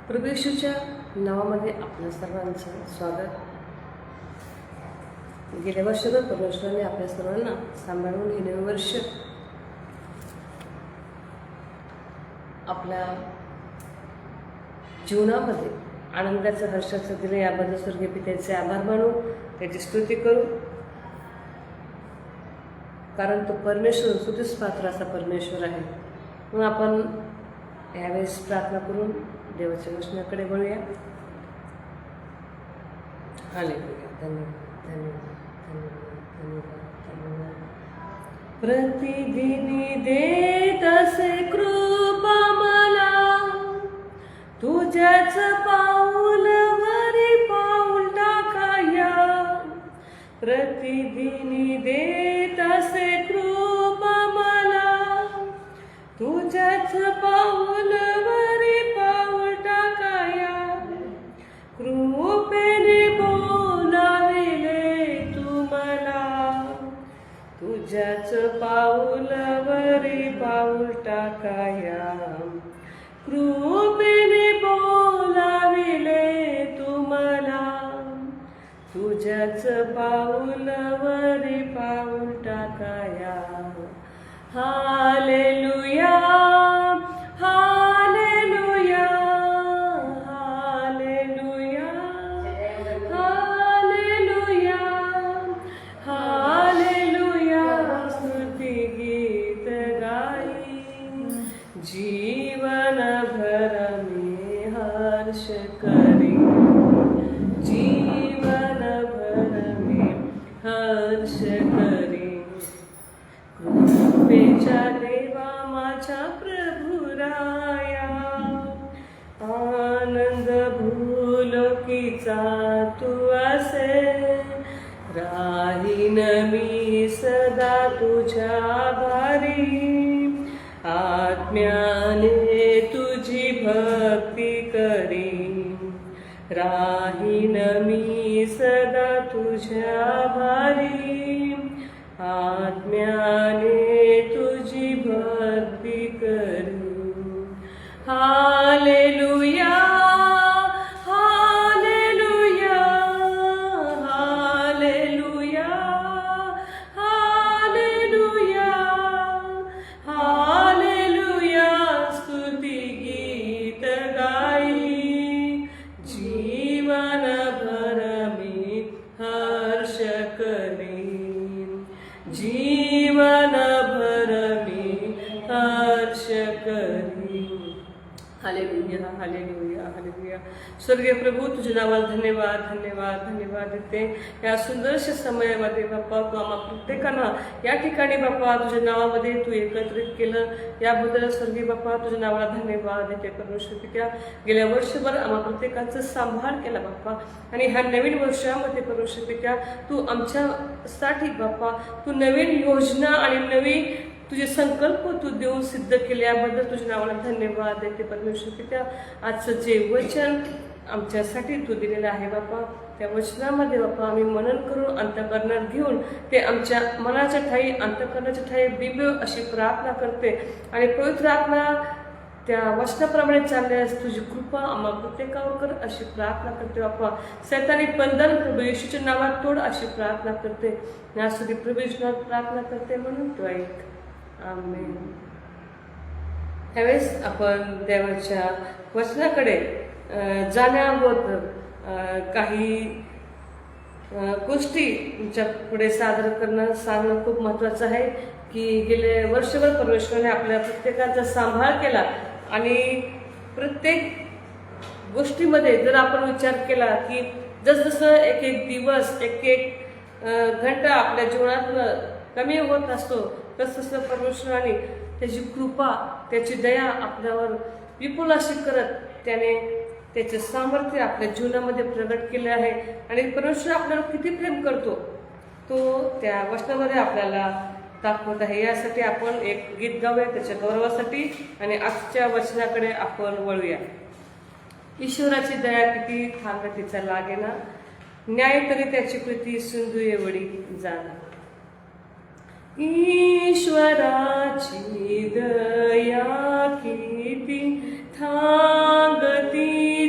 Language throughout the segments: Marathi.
प्रभू येशूच्या नावामध्ये आपल्या सर्वांचं स्वागत. गेल्या वर्षभर परमेश्वराने आपल्या सर्वांना सांभाळून हे नवे वर्ष आपल्या जीवनामध्ये आनंदाचं हर्षाचं दिलं. याबद्दल स्वर्गीय पित्याचे आभार मानू, त्याची स्तुती करू, कारण तो परमेश्वर स्तुतीस पात्र असा परमेश्वर आहे. म्हणून आपण यावेळेस प्रार्थना करून देवाच्या वचनाकडे वळूया. हालेलुया. धन्यवाद धन्यवाद धन्यवाद धन्यवाद धन्यवाद. प्रतिदिनी देत असे कृपा मला, तुझ्याच पाऊलवरी पाऊल टाकाया. प्रतिदिनी देत असे कृपा मला, तुझ्याच पाऊलवरी पाऊल टाकाया. कृपेने बोलाविले तू मला, तुझ्याच पाऊलवरी पाऊल टाकाया. कृपेने बोलाविले तू मला, तुझ्याच पाऊलवरी पाऊल टाकाया. Hallelujah hallelujah hallelujah hallelujah hallelujah. स्तुती गीत गाई जीवन भर मी हर्ष करी. जीवन भर मी हर्ष करी. कृपेच्या देवा माझ्या प्रभु राया, आनंद भूलोकीचा तू असे. राहीन मी सदा तुझ्या आभारी, आत्म्याने तुझी भक्ती करी. राहीन मी सदा तुझ्या आभारी, आत्म्याने तुझी भक्ती करू. Hallelujah hallelujah hallelujah hallelujah hallelujah. स्तुती गीत गाई जीवन भर मी हर्ष करी. जीवन भर मी हर्ष करी. Hallelujah hallelujah hallelujah. स्वर्गीय प्रभू, तुझ्या नावाला धन्यवाद धन्यवाद धन्यवाद देते. या सुंदरशा समयामध्ये बाप्पा, तू आम्हा प्रत्येकांना या ठिकाणी बाप्पा तुझ्या नावामध्ये तू एकत्रित केलं, याबद्दल स्वर्गीय बाप्पा तुझ्या नावाला धन्यवाद देते. परमेश्वर पित्या, गेल्या वर्षभर आम्हा प्रत्येकाचा सांभाळ केला बाप्पा, आणि ह्या नवीन वर्षामध्ये परमेश्वर पित्या तू आमच्यासाठी बाप्पा तू नवीन योजना आणि नवीन तुझे संकल्प तू देऊन सिद्ध केले, याबद्दल तुझ्या नावाला धन्यवाद देते. परमेश्वर पित्या, आजचं जे वचन आमच्यासाठी तू दिलेलं आहे बाप्पा, त्या वचनामध्ये बाप्पा आम्ही मनन करून अंतःकरणात घेऊन ते आमच्या मनाच्या ठाई अंतःकरणाच्या ठाई बिंबव अशी प्रार्थना करते. आणि पवित्र आत्मा त्या वचनाप्रमाणे चालण्यास तुझी कृपा आम्हा प्रत्येकावर कर अशी प्रार्थना करते बाप्पा. सैतानी बंधन प्रभू येशूच्या नावात तोड अशी प्रार्थना करते. यासाठी प्रभू येशूच्या नावात प्रार्थना करते, म्हणून तू ऐक. आमेन. त्यावेळेस आपण देवाच्या वचनाकडे जाण्याअगोदर काही गोष्टी तुमच्या पुढे सादर करणं सांगणं खूप महत्त्वाचं आहे. की गेले वर्षभर परमेश्वराने आपल्या प्रत्येकाचा सांभाळ केला, आणि प्रत्येक गोष्टीमध्ये जर आपण विचार केला की जसजसं एक एक दिवस एक एक घंटा आपल्या जीवनातनं कमी होत असतो, तसतसं परमेश्वराने त्याची कृपा त्याची दया आपल्यावर विपुल अशी करत त्याने त्याचे सामर्थ्य आपल्या जीवनामध्ये प्रगट केले आहे. आणि परमेश्वर आपल्यावर किती प्रेम करतो तो त्या वचनामध्ये आपल्याला दाखवत आहे. यासाठी आपण एक गीत गाऊया त्याच्या गौरवासाठी, आणि आजच्या वचनाकडे आपण वळूया. ईश्वराची दया किती थांब तिचा लागेना, न्याय तरी त्याची कृती सिंधू एवढी जाणा. ईश्वराची दया किती थांगती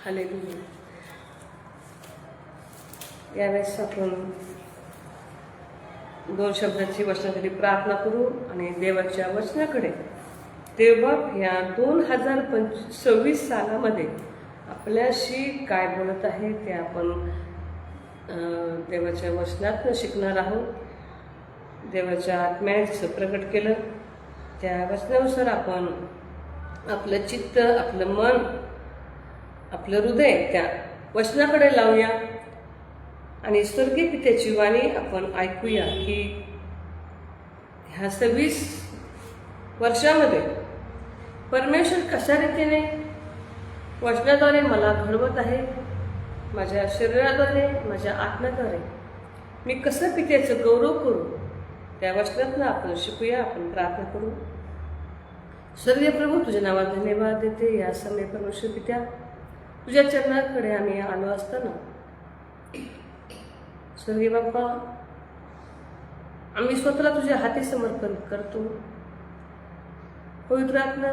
हालेलुया. यावेळेस आपण 2 शब्दाची वचनासाठी प्रार्थना करू आणि देवाच्या वचनाकडे देवबाप या 2026 सालामध्ये आपल्याशी काय बोलत आहे ते आपण देवाच्या वचनातून शिकणार आहोत. देवाच्या आत्म्याचं प्रकट केलं त्या वचनानुसार आपण आपलं चित्त, आपलं मन, आपलं हृदय त्या वचनाकडे लावूया आणि स्वर्गीय पित्याची वाणी आपण ऐकूया की ह्या 26 वर्षामध्ये परमेश्वर कशा रीतीने वचनाद्वारे मला घडवत आहे, माझ्या शरीराद्वारे, माझ्या आत्म्याद्वारे मी कसं पित्याचं गौरव करू त्या वचनातनं आपण शिकूया. आपण प्रार्थना करू. स्वर्गीय प्रभू, तुझ्या नावाला धन्यवाद देते. या समय परमेश्वर पित्या तुझ्या चरणाकडे आम्ही आलो असताना स्वर्गीय बाप्पा आम्ही स्वतःला तुझ्या हाती समर्पण करतो. पवित्र आत्मा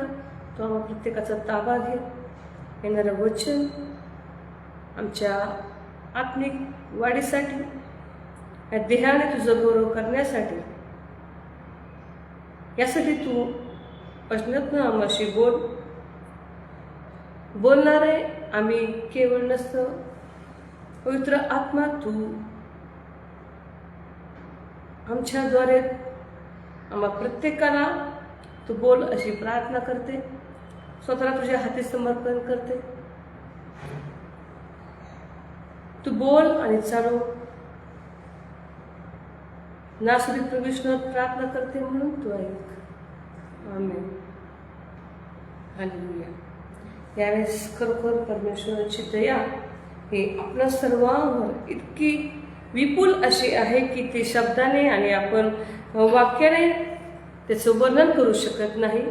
तू आम्हा प्रत्येकाचा ताबा घे. येणारं वचन आमच्या आत्मिक वाढीसाठी, या देहाने तुझं गौरव करण्यासाठी, यासाठी तू वचनातनं आम्हाशी बोलणारे आम्ही केवळ नसतं. पवित्र आत्मा तू आमच्याद्वारे आम्हा प्रत्येकाला तू बोल अशी प्रार्थना करते. स्वतःला तुझ्या हाती समर्पण करते. तू बोल आणि चालव. नासरीत प्रविष्णात प्रार्थना करते म्हणून तू ऐक. आमेन. हालेलुया. यावेळेस खरोखर परमेश्वराची दया ही आपल्या सर्वांवर इतकी विपुल अशी आहे की ती शब्दाने आणि आपण वाक्याने त्याचं वर्णन करू शकत नाही.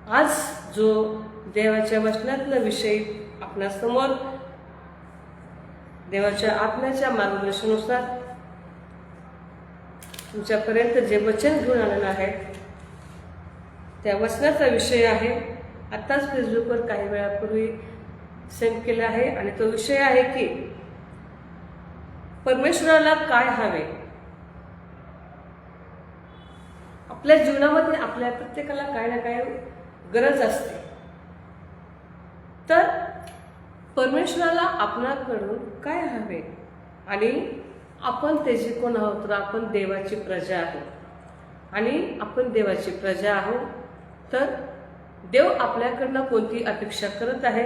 आज जो देवाच्या वचनातला विषय आपल्यासमोर देवाच्या आत्म्याच्या मार्गदर्शनानुसार तुमच्यापर्यंत जे वचन घेऊन आलेलं आहे त्या वचनाचा विषय आहे. आत्ताच फेसबुकवर काही वेळापूर्वी सेंड केला आहे आणि तो विषय आहे की परमेश्वराला काय हवे. आपल्या जीवनामध्ये आपल्या प्रत्येकाला काय ना काय गरज असते. तर परमेश्वराला आपणाकडून काय हवे आणि आपण त्याचे कोण आहोत. तर आपण देवाची प्रजा आहोत आणि आपण देवाची प्रजा आहोत. तर देव आपल्याकडनं कोणती अपेक्षा करत आहे.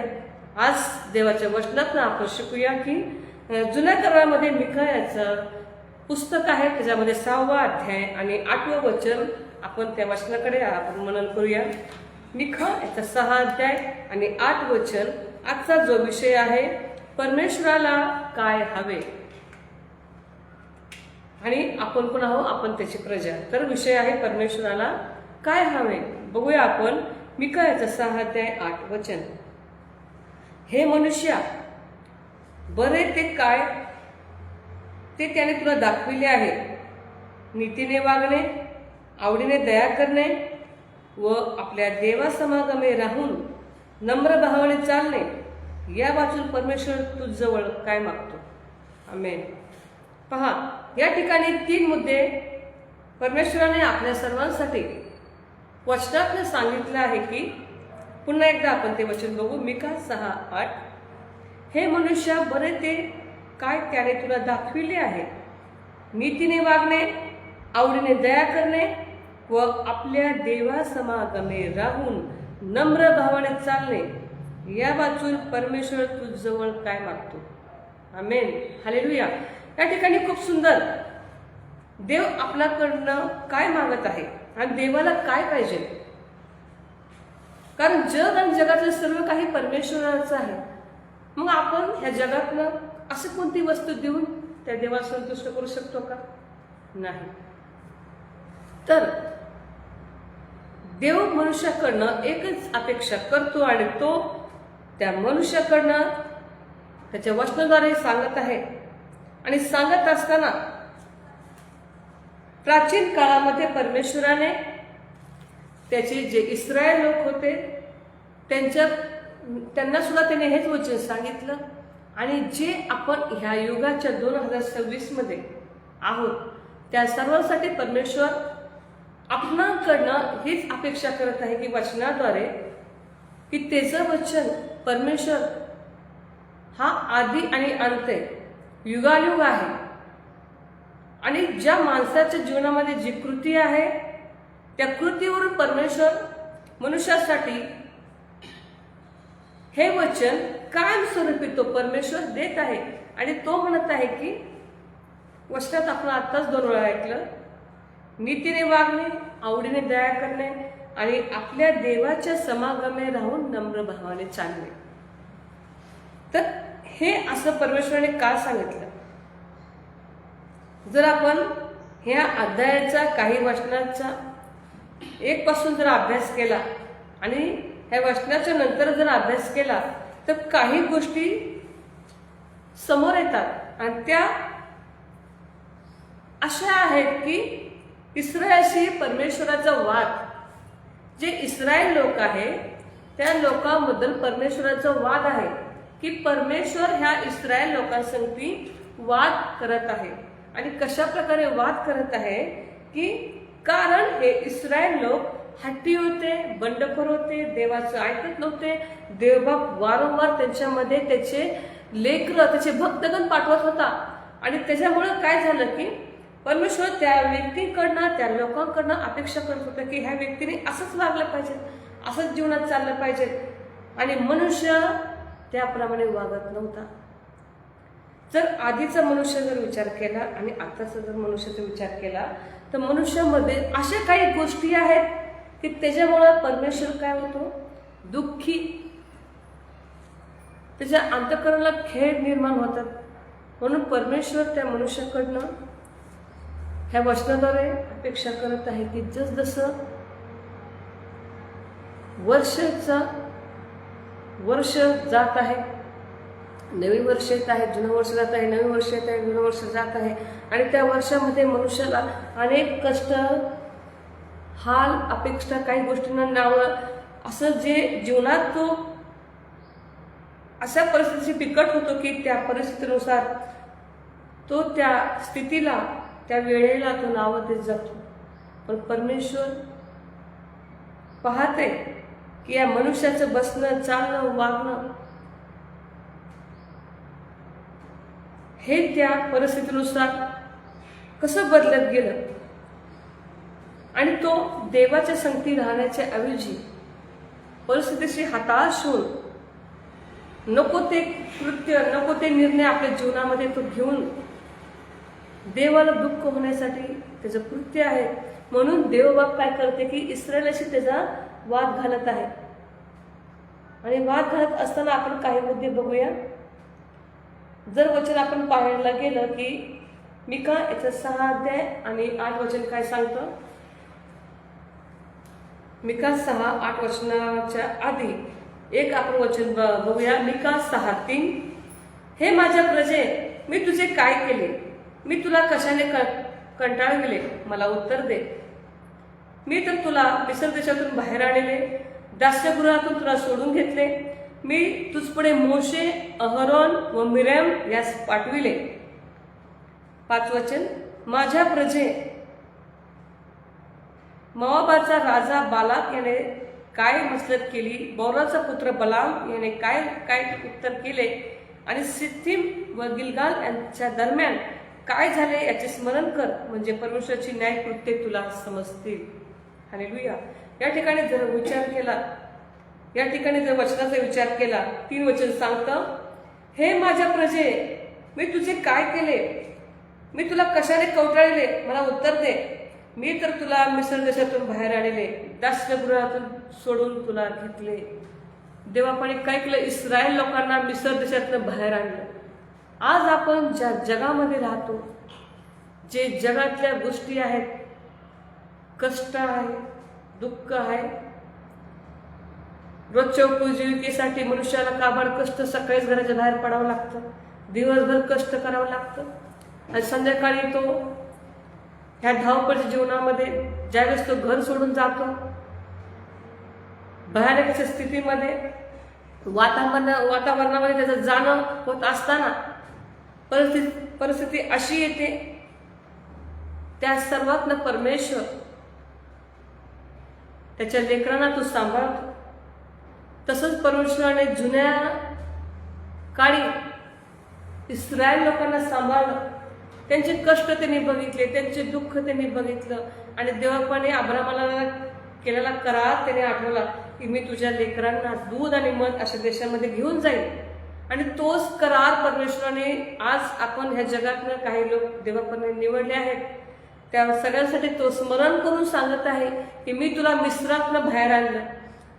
आज देवाच्या वचनातनं आपण शिकूया की जुन्या करारामध्ये मिकायाचं पुस्तक आहे, त्याच्यामध्ये 6वा अध्याय आणि 8वं वचन आपण त्या वचनाकडे आपण मनन करूया. मिका याचा 6 अध्याय आणि 8 वचन. आजचा जो विषय आहे परमेश्वराला काय हवे आणि आपण कोण आहोत. आपण त्याची प्रजा. तर विषय आहे परमेश्वराला काय हवे. बघूया आपण मिका याचा 6 अध्याय 8 वचन. हे मनुष्या, बरे ते काय ते त्याने तुला दाखविले आहे. नीतीने वागणे, आवडीने दया करणे व आपल्या देवासमागमे राहून नम्र भावाने चालणे, या वाचून परमेश्वर तुझजवळ काय मागतो. आमेन. पहा, या ठिकाणी 3 मुद्दे परमेश्वराने आपल्या सर्वांसाठी वचनातनं सांगितलं आहे की पुन्हा एकदा आपण ते वचन बघू. मिका 6:8. हे मनुष्या, बरे ते काय त्याने तुला दाखविले आहे. नीतीने वागणे, आवडीने दया करणे व आपल्या देवासमागमे राहून नम्र भावाने चालणे, या वाचून परमेश्वर तुझजवळ काय मागतो. आमेन. हालेलुया. या ठिकाणी खूप सुंदर देव आपल्याकडनं काय मागत आहे आणि देवाला काय पाहिजे. कारण जग आणि जगातलं सर्व काही परमेश्वराचं आहे. मग आपण ह्या जगातनं असं कोणती वस्तू देऊन त्या देवाला संतुष्ट करू शकतो का. नाही. तर देव मनुष्याकडनं एकच अपेक्षा करतो आणि तो त्या मनुष्याकडनं त्याच्या वचनाद्वारे सांगत आहे. आणि सांगत असताना प्राचीन काळामध्ये परमेश्वराने त्याचे जे इस्रायल लोक होते त्यांच्या त्यांना सुद्धा त्याने हेच वचन सांगितलं. आणि जे आपण ह्या युगाच्या 2026 मध्ये आहोत त्या सर्वांसाठी परमेश्वर आपणाकडनं हीच अपेक्षा करत आहे की वचनाद्वारे की त्याचं वचन परमेश्वर हा आदी आणि अंत आहे, युगायुग आहे. आणि ज्या माणसाच्या जीवनामध्ये जी कृती आहे त्या कृतीवरून परमेश्वर मनुष्यासाठी हे वचन कायमस्वरूपी तो परमेश्वर देत आहे. आणि तो म्हणत आहे की वचनात आपण आत्ताच 2 वेळा ऐकलं, नीतीने वागणे, आवडीने दया करणे आणि आपल्या देवाच्या समागमे राहून नम्र भावाने चालणे. तर हे असं परमेश्वराने का सांगितलं? जर आपण ह्या अध्यायाचा काही वचनाचा 1 पासून जर अभ्यास केला आणि ह्या वचनाच्या नंतर जर अभ्यास केला तर काही गोष्टी समोर येतात आणि त्या अशा आहेत की इस्रायलशी परमेश्वराचा वाद, जे इस्रायल लोक आहे त्या लोकांबद्दल परमेश्वराचा वाद आहे की परमेश्वर ह्या इस्रायल लोकांसंगती वाद करत आहे. आणि कशा प्रकारे वाद करत आहे की कारण हे इस्रायल लोक हट्टी होते, बंडखोर होते, देवाचं ऐकत नव्हते. देवबाप वारंवार त्यांच्यामध्ये त्याचे लेकरं, त्याचे भक्तगण पाठवत होता. आणि त्याच्यामुळं काय झालं की परमेश्वर त्या व्यक्तीकडनं, त्या लोकांकडनं अपेक्षा करत होता की ह्या व्यक्तीने असंच वागलं पाहिजे, असंच जीवनात चाललं पाहिजे. आणि मनुष्य त्याप्रमाणे वागत नव्हता. जर आधीचा मनुष्य जर विचार केला आणि आताचा जर मनुष्याचा विचार केला तर मनुष्यामध्ये अशा काही गोष्टी आहेत की त्याच्यामुळं परमेश्वर काय होतो, दुःखी, त्याच्या अंतःकरणाला खेळ निर्माण होतात. म्हणून परमेश्वर त्या मनुष्याकडनं ह्या वचनाद्वारे अपेक्षा करत आहे की जसजसं वर्ष जात आहे, नवी वर्ष येत आहे, जुनं वर्ष जात आहे, नवी वर्ष येत आहे, जुनं वर्ष जात आहे. आणि त्या वर्षामध्ये मनुष्याला अनेक कष्ट, हाल, अपेक्षा, काही गोष्टींना नावं, असं जे जीवनात तो अशा परिस्थितीची बिकट होतो की त्या परिस्थितीनुसार तो त्या स्थितीला, त्या वेळेला तो नावं देत जातो. पण परमेश्वर पाहते की या मनुष्याचं बसणं, चालणं, वागणं हे त्या परिस्थितीनुसार कसं बदलत गेलं. आणि तो देवाच्या संगती राहण्याच्या ऐवजी परिस्थितीशी हताश होऊन नको ते कृत्य, नको ते निर्णय आपल्या जीवनामध्ये तो घेऊन देवाला दुःख होण्यासाठी त्याचं कृत्य आहे. म्हणून देवबाप काय करते की इस्रायलाशी त्याचा वाद घालत आहे. आणि वाद घालत असताना आपण काही मुद्दे बघूया. जर वचन आपण पाहायला गेलं की मिका याचा 6 अध्याय आणि 8 वचन काय सांगतं. मिका 6:8 वचनाच्या आधी एक आपण वचन बघूया. मिका 6:3, हे माझ्या प्रजे, मी तुझे काय केले, मी तुला कशाने कंटाळविले, मला उत्तर दे. मी तर तुला मिस्र देशातून बाहेर आणले, दास्यगृहातून तुला सोडून घेतले. मी तुझपुढे मोशे, अहरोन व मिर्याम यास पाठविले. 5 वचन, माझ्या प्रजे, मोआबाचा राजा बालाक याने काय मसलत केली, बोराचा पुत्र बलाम याने काय काय उत्तर केले आणि सिद्दीम व गिलगाल यांच्या दरम्यान काय झाले याचे स्मरण कर, म्हणजे परमेश्वराची न्यायकृत्ये तुला समजतील. हालेलुया. या ठिकाणी जर विचार केला, या ठिकाणी जर वचनाचा विचार केला, 3 वचन सांगतं, हे माझ्या प्रजे, मी तुझे काय केले, मी तुला कशाने कवटाळले, मला उत्तर दे. मी तर तुला मिस्र देशातून बाहेर आणले, दास्यगृहातून सोडून तुला घेतले. देवापाने काय केलं, इस्रायल लोकांना मिस्र देशातून बाहेर आणलं. आज आपण ज्या जगामध्ये राहतो, जे जगातल्या गोष्टी आहेत, कष्ट आहे, दुःख आहे, रोजच्या उपजीविकेसाठी मनुष्याला काबाड कष्ट, सकाळीच घराच्या बाहेर पडावं लागतं, दिवसभर कष्ट करावं लागतं आणि संध्याकाळी तो ह्या धावपळीच्या जीवनामध्ये ज्यावेळेस तो घर सोडून जातो, भयानक स्थितीमध्ये वातावरणामध्ये त्याचं जाणं होत असताना परिस्थिती अशी येते, त्या सर्वातनं परमेश्वर त्याच्या लेकरांना तू सांभाळतो. तसंच परमेश्वराने जुन्या काळी इस्रायल लोकांना सांभाळलं. त्यांचे कष्ट त्यांनी बघितले, त्यांचे दुःख त्यांनी बघितलं आणि देवापाने अब्रामाला केलेला करार त्याने आठवला की मी तुझ्या लेकरांना दूध आणि मध अशा देशामध्ये घेऊन जाईल. आणि तोच करार परमेश्वराने आज आपण ह्या जगातनं काही लोक देवापाने निवडले आहेत, त्या सगळ्यांसाठी तो स्मरण करून सांगत आहे की मी तुला मिस्रातनं बाहेर आणलं.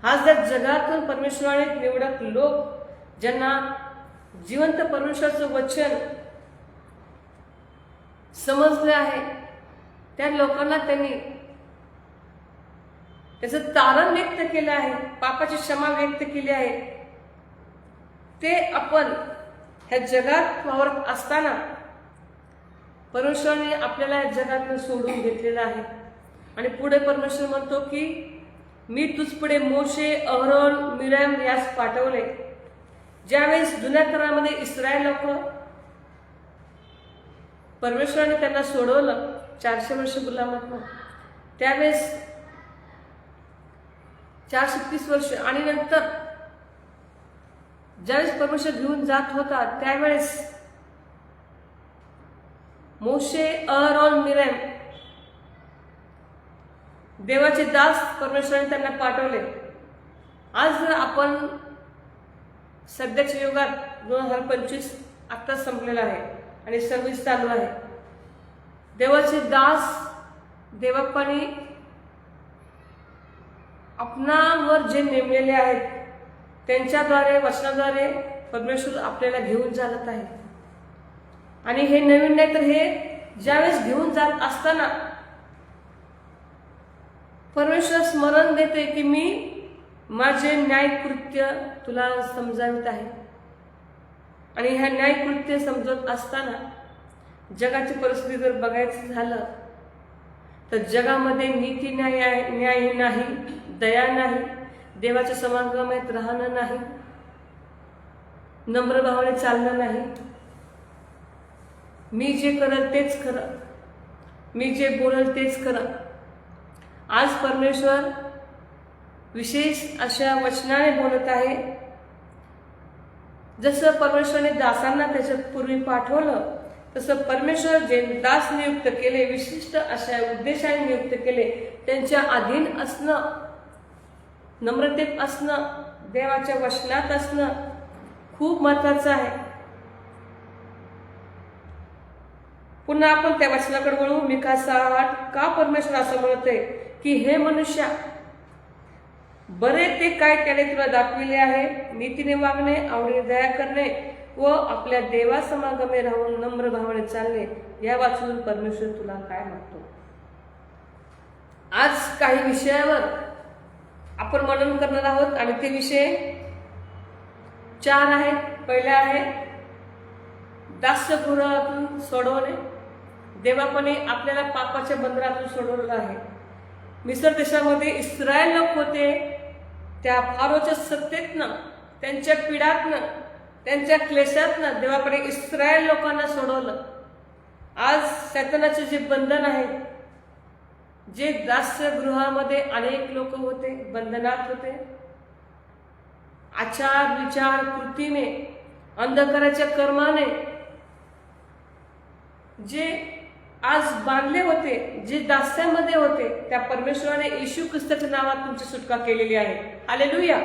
आज त्या जगातून परमेश्वराने निवडक लोक ज्यांना जिवंत परमेश्वराचं वचन समजले आहे, त्या लोकांना त्यांनी त्याचं तारण व्यक्त केलं आहे, पापाची क्षमा व्यक्त केली आहे. ते आपण ह्या जगात वावरत असताना परमेश्वराने आपल्याला या जगातून सोडून घेतलेलं आहे. आणि पुढे परमेश्वर म्हणतो की मी तुझ पुढे मोशे, अहरोन, मिराम यास पाठवले. ज्यावेळेस जुन्या करारामध्ये इस्रायल लोक परमेश्वराने त्यांना सोडवलं 400 वर्ष गुलामातून, त्यावेळेस 430 वर्ष आणि नंतर ज्यावेळेस परमेश्वर घेऊन जात होता त्यावेळेस मोशे, अहरोन, मिराम देवाचे दास परमेश्वराने त्यांना पाठवले. आज जर आपण सध्याच्या युगात 2025 आता संपलेला आहे आणि सर्व्हिस चालू आहे, देवाचे दास देवापानी आपणावर जे नेमलेले आहेत त्यांच्याद्वारे वचनाद्वारे परमेश्वर आपल्याला घेऊन चालत आहे. आणि हे नवीन नाही तर हे ज्यावेळेस घेऊन जात असताना परमेश्वर स्मरण देते की मी माझे न्यायकृत्य तुला समजावित आहे. आणि ह्या न्यायकृत्य समजत असताना जगाची परिस्थिती जर बघायचं झालं तर जगामध्ये नीती न्याय नाही, दया नाही, देवाच्या समागमात राहणं नाही, नम्र भावाने चालणं नाही. मी जे करल तेच खरं, मी जे बोलल तेच खरं. आज परमेश्वर विशेष अशा वचनाने बोलत आहे. जसं परमेश्वराने दासांना त्याच्या पूर्वी पाठवलं तसं परमेश्वर जे दास नियुक्त केले, विशिष्ट अशा उद्देशाने नियुक्त केले, त्यांच्या अधीन असणं, नम्रतेत असणं, देवाच्या वचनात असणं खूप महत्वाचं आहे. पुन्हा आपण त्या वचनाकडे वळू. मिका 6:8 का परमेश्वर असं म्हणतोय की हे मनुष्या, बरे ते काय त्याने तुला दाखविले आहे, नीतीने वागणे, आवडीने दया करणे व आपल्या देवासमागमे राहून नम्र भावाने चालणे, या वाचून परमेश्वर तुला काय मागतो. आज काही विषयावर आपण मनन करणार आहोत आणि ते विषय 4 आहेत. पहिला आहे दास्यगृहातून सोडवणे. देवापणे आपल्याला पापाच्या बंधनातून सोडवलेलं आहे. मिस्र देशामध्ये इस्रायल लोक होते, त्या फारोच्या सत्तेतनं, त्यांच्या पीडातनं, त्यांच्या क्लेशातनं देवापणे इस्रायल लोकांना सोडवलं. आज शैतानाचे जे बंधन आहे, जे दास्यगृहामध्ये अनेक लोक होते, बंधनात होते, आचार विचार कृतीने, अंधकाराच्या कर्माने जे आज बांधले होते, जे दास्यामध्ये होते, त्या परमेश्वराने येशू ख्रिस्ताच्या नावात तुमची सुटका केलेली आहे. हालेलुया.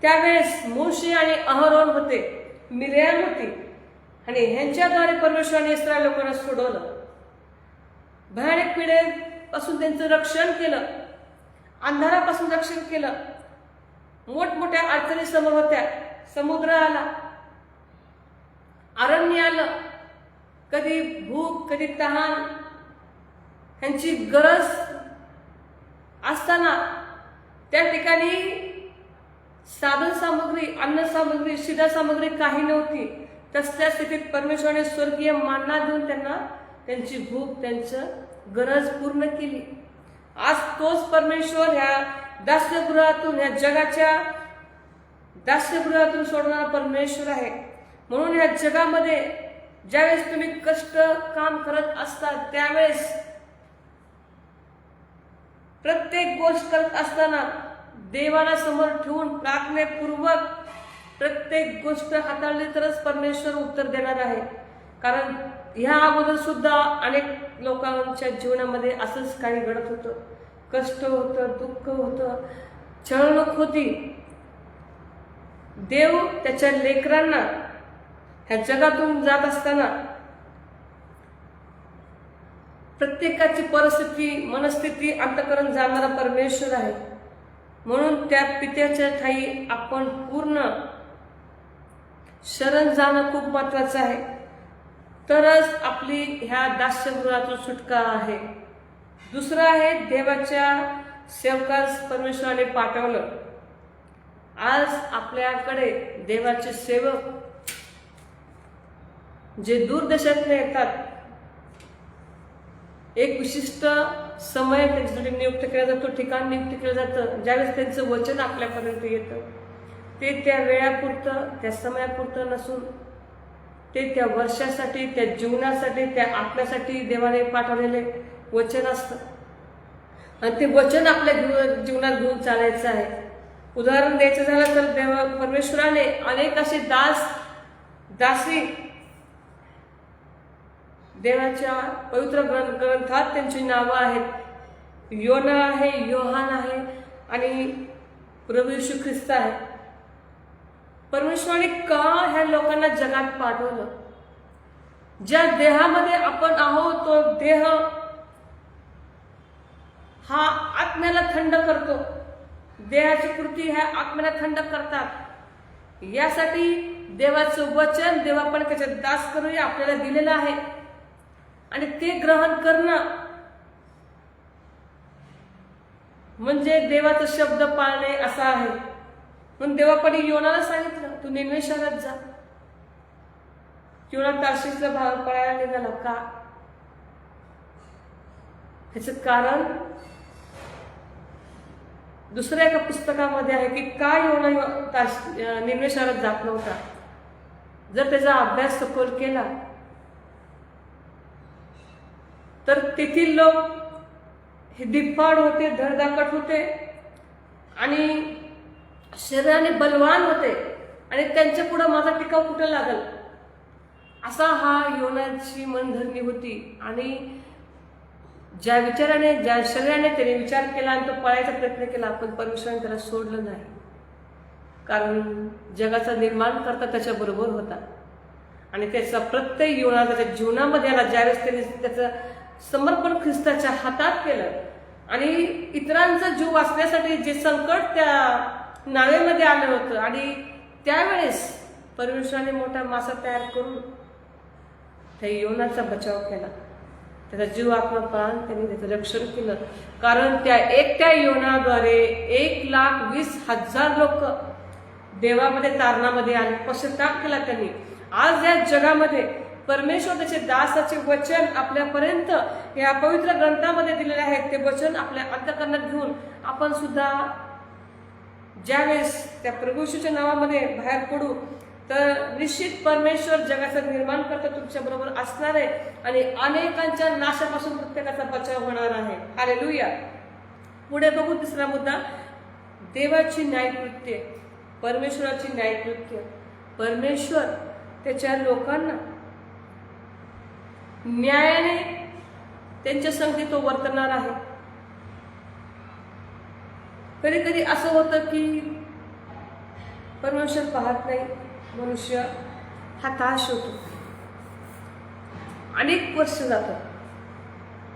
त्यावेळेस मोशे आणि अहरोन होते, मिर्याम होती आणि ह्यांच्याद्वारे परमेश्वराने इस्रायल लोकांना सोडवलं. भयानक पिढीपासून त्यांचं रक्षण केलं, अंधारापासून रक्षण केलं. मोठमोठ्या अडचणी समोर होत्या, समुद्र आला, अरण्य आलं, कधी भूक कधी तहान, ह्यांची गरज असताना त्या ठिकाणी साधन सामग्री, अन्न सामग्री, शिधा सामग्री काही नव्हती. तसल्या स्थितीत परमेश्वराने स्वर्गीय मान्ना देऊन त्यांना त्यांची भूक, त्यांचं गरज पूर्ण केली. आज तोच परमेश्वर ह्या दास्यगृहातून, ह्या जगाच्या दास्यगृहातून सोडणारा परमेश्वर आहे. म्हणून ह्या जगामध्ये ज्यावेळेस तुम्ही कष्ट काम करत असतात त्यावेळेस प्रत्येक गोष्ट करत असताना देवाला समोर ठेवून प्रार्थनेपूर्वक प्रत्येक गोष्ट हाताळली तरच परमेश्वर उत्तर देणार आहे. कारण ह्या अगोदर सुद्धा अनेक लोकांच्या जीवनामध्ये असंच काही घडत होतं. कष्ट होतं, दुःख होतं, छळणूक होती. देव त्याच्या लेकरांना ह्या जगातून जात असताना प्रत्येकाची परिस्थिती, मनस्थिती, अंतःकरण जाणणारा परमेश्वर आहे. म्हणून त्या पित्याच्या ठाई आपण पूर्ण शरण जाणं खूप महत्वाचं आहे. तरच आपली ह्या दास्यगृहातून सुटका आहे. दुसरं आहे, देवाच्या सेवकास परमेश्वराने पाठवलं. आज आपल्याकडे देवाचे सेवक जे दूर देशातून येतात, एक विशिष्ट समय त्यांच्यासाठी नियुक्त केला जातो, ठिकाण नियुक्त केलं जातं. ज्यावेळेस त्यांचं वचन आपल्यापर्यंत येतं ते त्या वेळापुरतं, त्या समयापुरतं नसून ते त्या वर्षासाठी, त्या जीवनासाठी, त्या आत्म्यासाठी देवाने पाठवलेले वचन असतं. आणि ते वचन आपल्या जीवनात घेऊन चालायचं आहे. उदाहरण द्यायचं झालं तर परमेश्वराने अनेक असे दासी देवाच्या पवित्र ग्रंथात त्यांची नावं आहेत. योना आहे, योहान आहे आणि प्रभू येशू ख्रिस्त आहे. परमेश्वराने का ह्या लोकांना जगात पाठवलं? ज्या देहामध्ये आपण आहोत तो देह हा आत्म्याला थंड करतो. देहाची कृती ह्या आत्म्याला थंड करतात. यासाठी देवाचं वचन देवापण त्याच्यात दास करूया आपल्याला दिलेलं आहे आणि ते ग्रहण करणं म्हणजे देवाचा शब्द पाळणे असं आहे. म्हणून देवापणे योनाला सांगितलं, तू निनवे शहरात जा. योना तार्शीसला भाग पळायला निघाला का? ह्याचं कारण दुसऱ्या एका पुस्तकामध्ये आहे की का योना निनवे शहरात जात नव्हता. जर त्याचा अभ्यास सखोल केला तर तेथील लोक हे दिग्पाड होते, धडधाकट होते आणि शरीराने बलवान होते आणि त्यांच्या पुढे माझा टिकाव कुठं लागल असा हा योनाची मनधरणी होती. आणि ज्या विचाराने, ज्या शरीराने त्याने विचार केला आणि तो पळायचा प्रयत्न केला, पण परमेश्वराने त्याला सोडलं नाही. कारण जगाचा निर्माण करता त्याच्याबरोबर होता आणि त्याचा प्रत्येक योना त्याच्या जीवनामध्ये आला. ज्यावेळेस त्याने त्याचं समर्पण ख्रिस्ताच्या हातात केलं आणि इतरांचा जीव वाचण्यासाठी जे संकट त्या नावेमध्ये आलं होतं आणि त्यावेळेस परमेश्वराने मोठा मासा तयार करून त्या योनाचा बचाव केला. त्याचा जीव आत्मा प्राण त्यांनी त्याचं रक्षण केलं. कारण त्या एकट्या योनाद्वारे 1,20,000 लोक देवामध्ये, तारणामध्ये आले, पश्चाताप केला त्यांनी. आज या जगामध्ये परमेश्वर त्याचे दासाचे वचन आपल्यापर्यंत या पवित्र ग्रंथामध्ये दिलेले आहेत. ते वचन आपल्या अंतःकरणात घेऊन आपण सुद्धा ज्यावेळेस त्या प्रभू येशूच्या नावामध्ये बाहेर पडू तर निश्चित परमेश्वर जगाचं निर्माण करता तुमच्या बरोबर असणार आहे आणि अनेकांच्या नाशापासून प्रत्येकाचा बचाव होणार आहे. हालेलुया. पुढे बघू तिसरा मुद्दा, देवाची न्यायकृत्य, परमेश्वराची न्यायकृत्य. परमेश्वर त्याच्या लोकांना न्यायाने त्यांच्या संगती तो वर्तणार आहे. कधी कधी असं होतं की परमेश्वर पाहत नाही, मनुष्य हताश होतो. अनेक वर्ष जातात,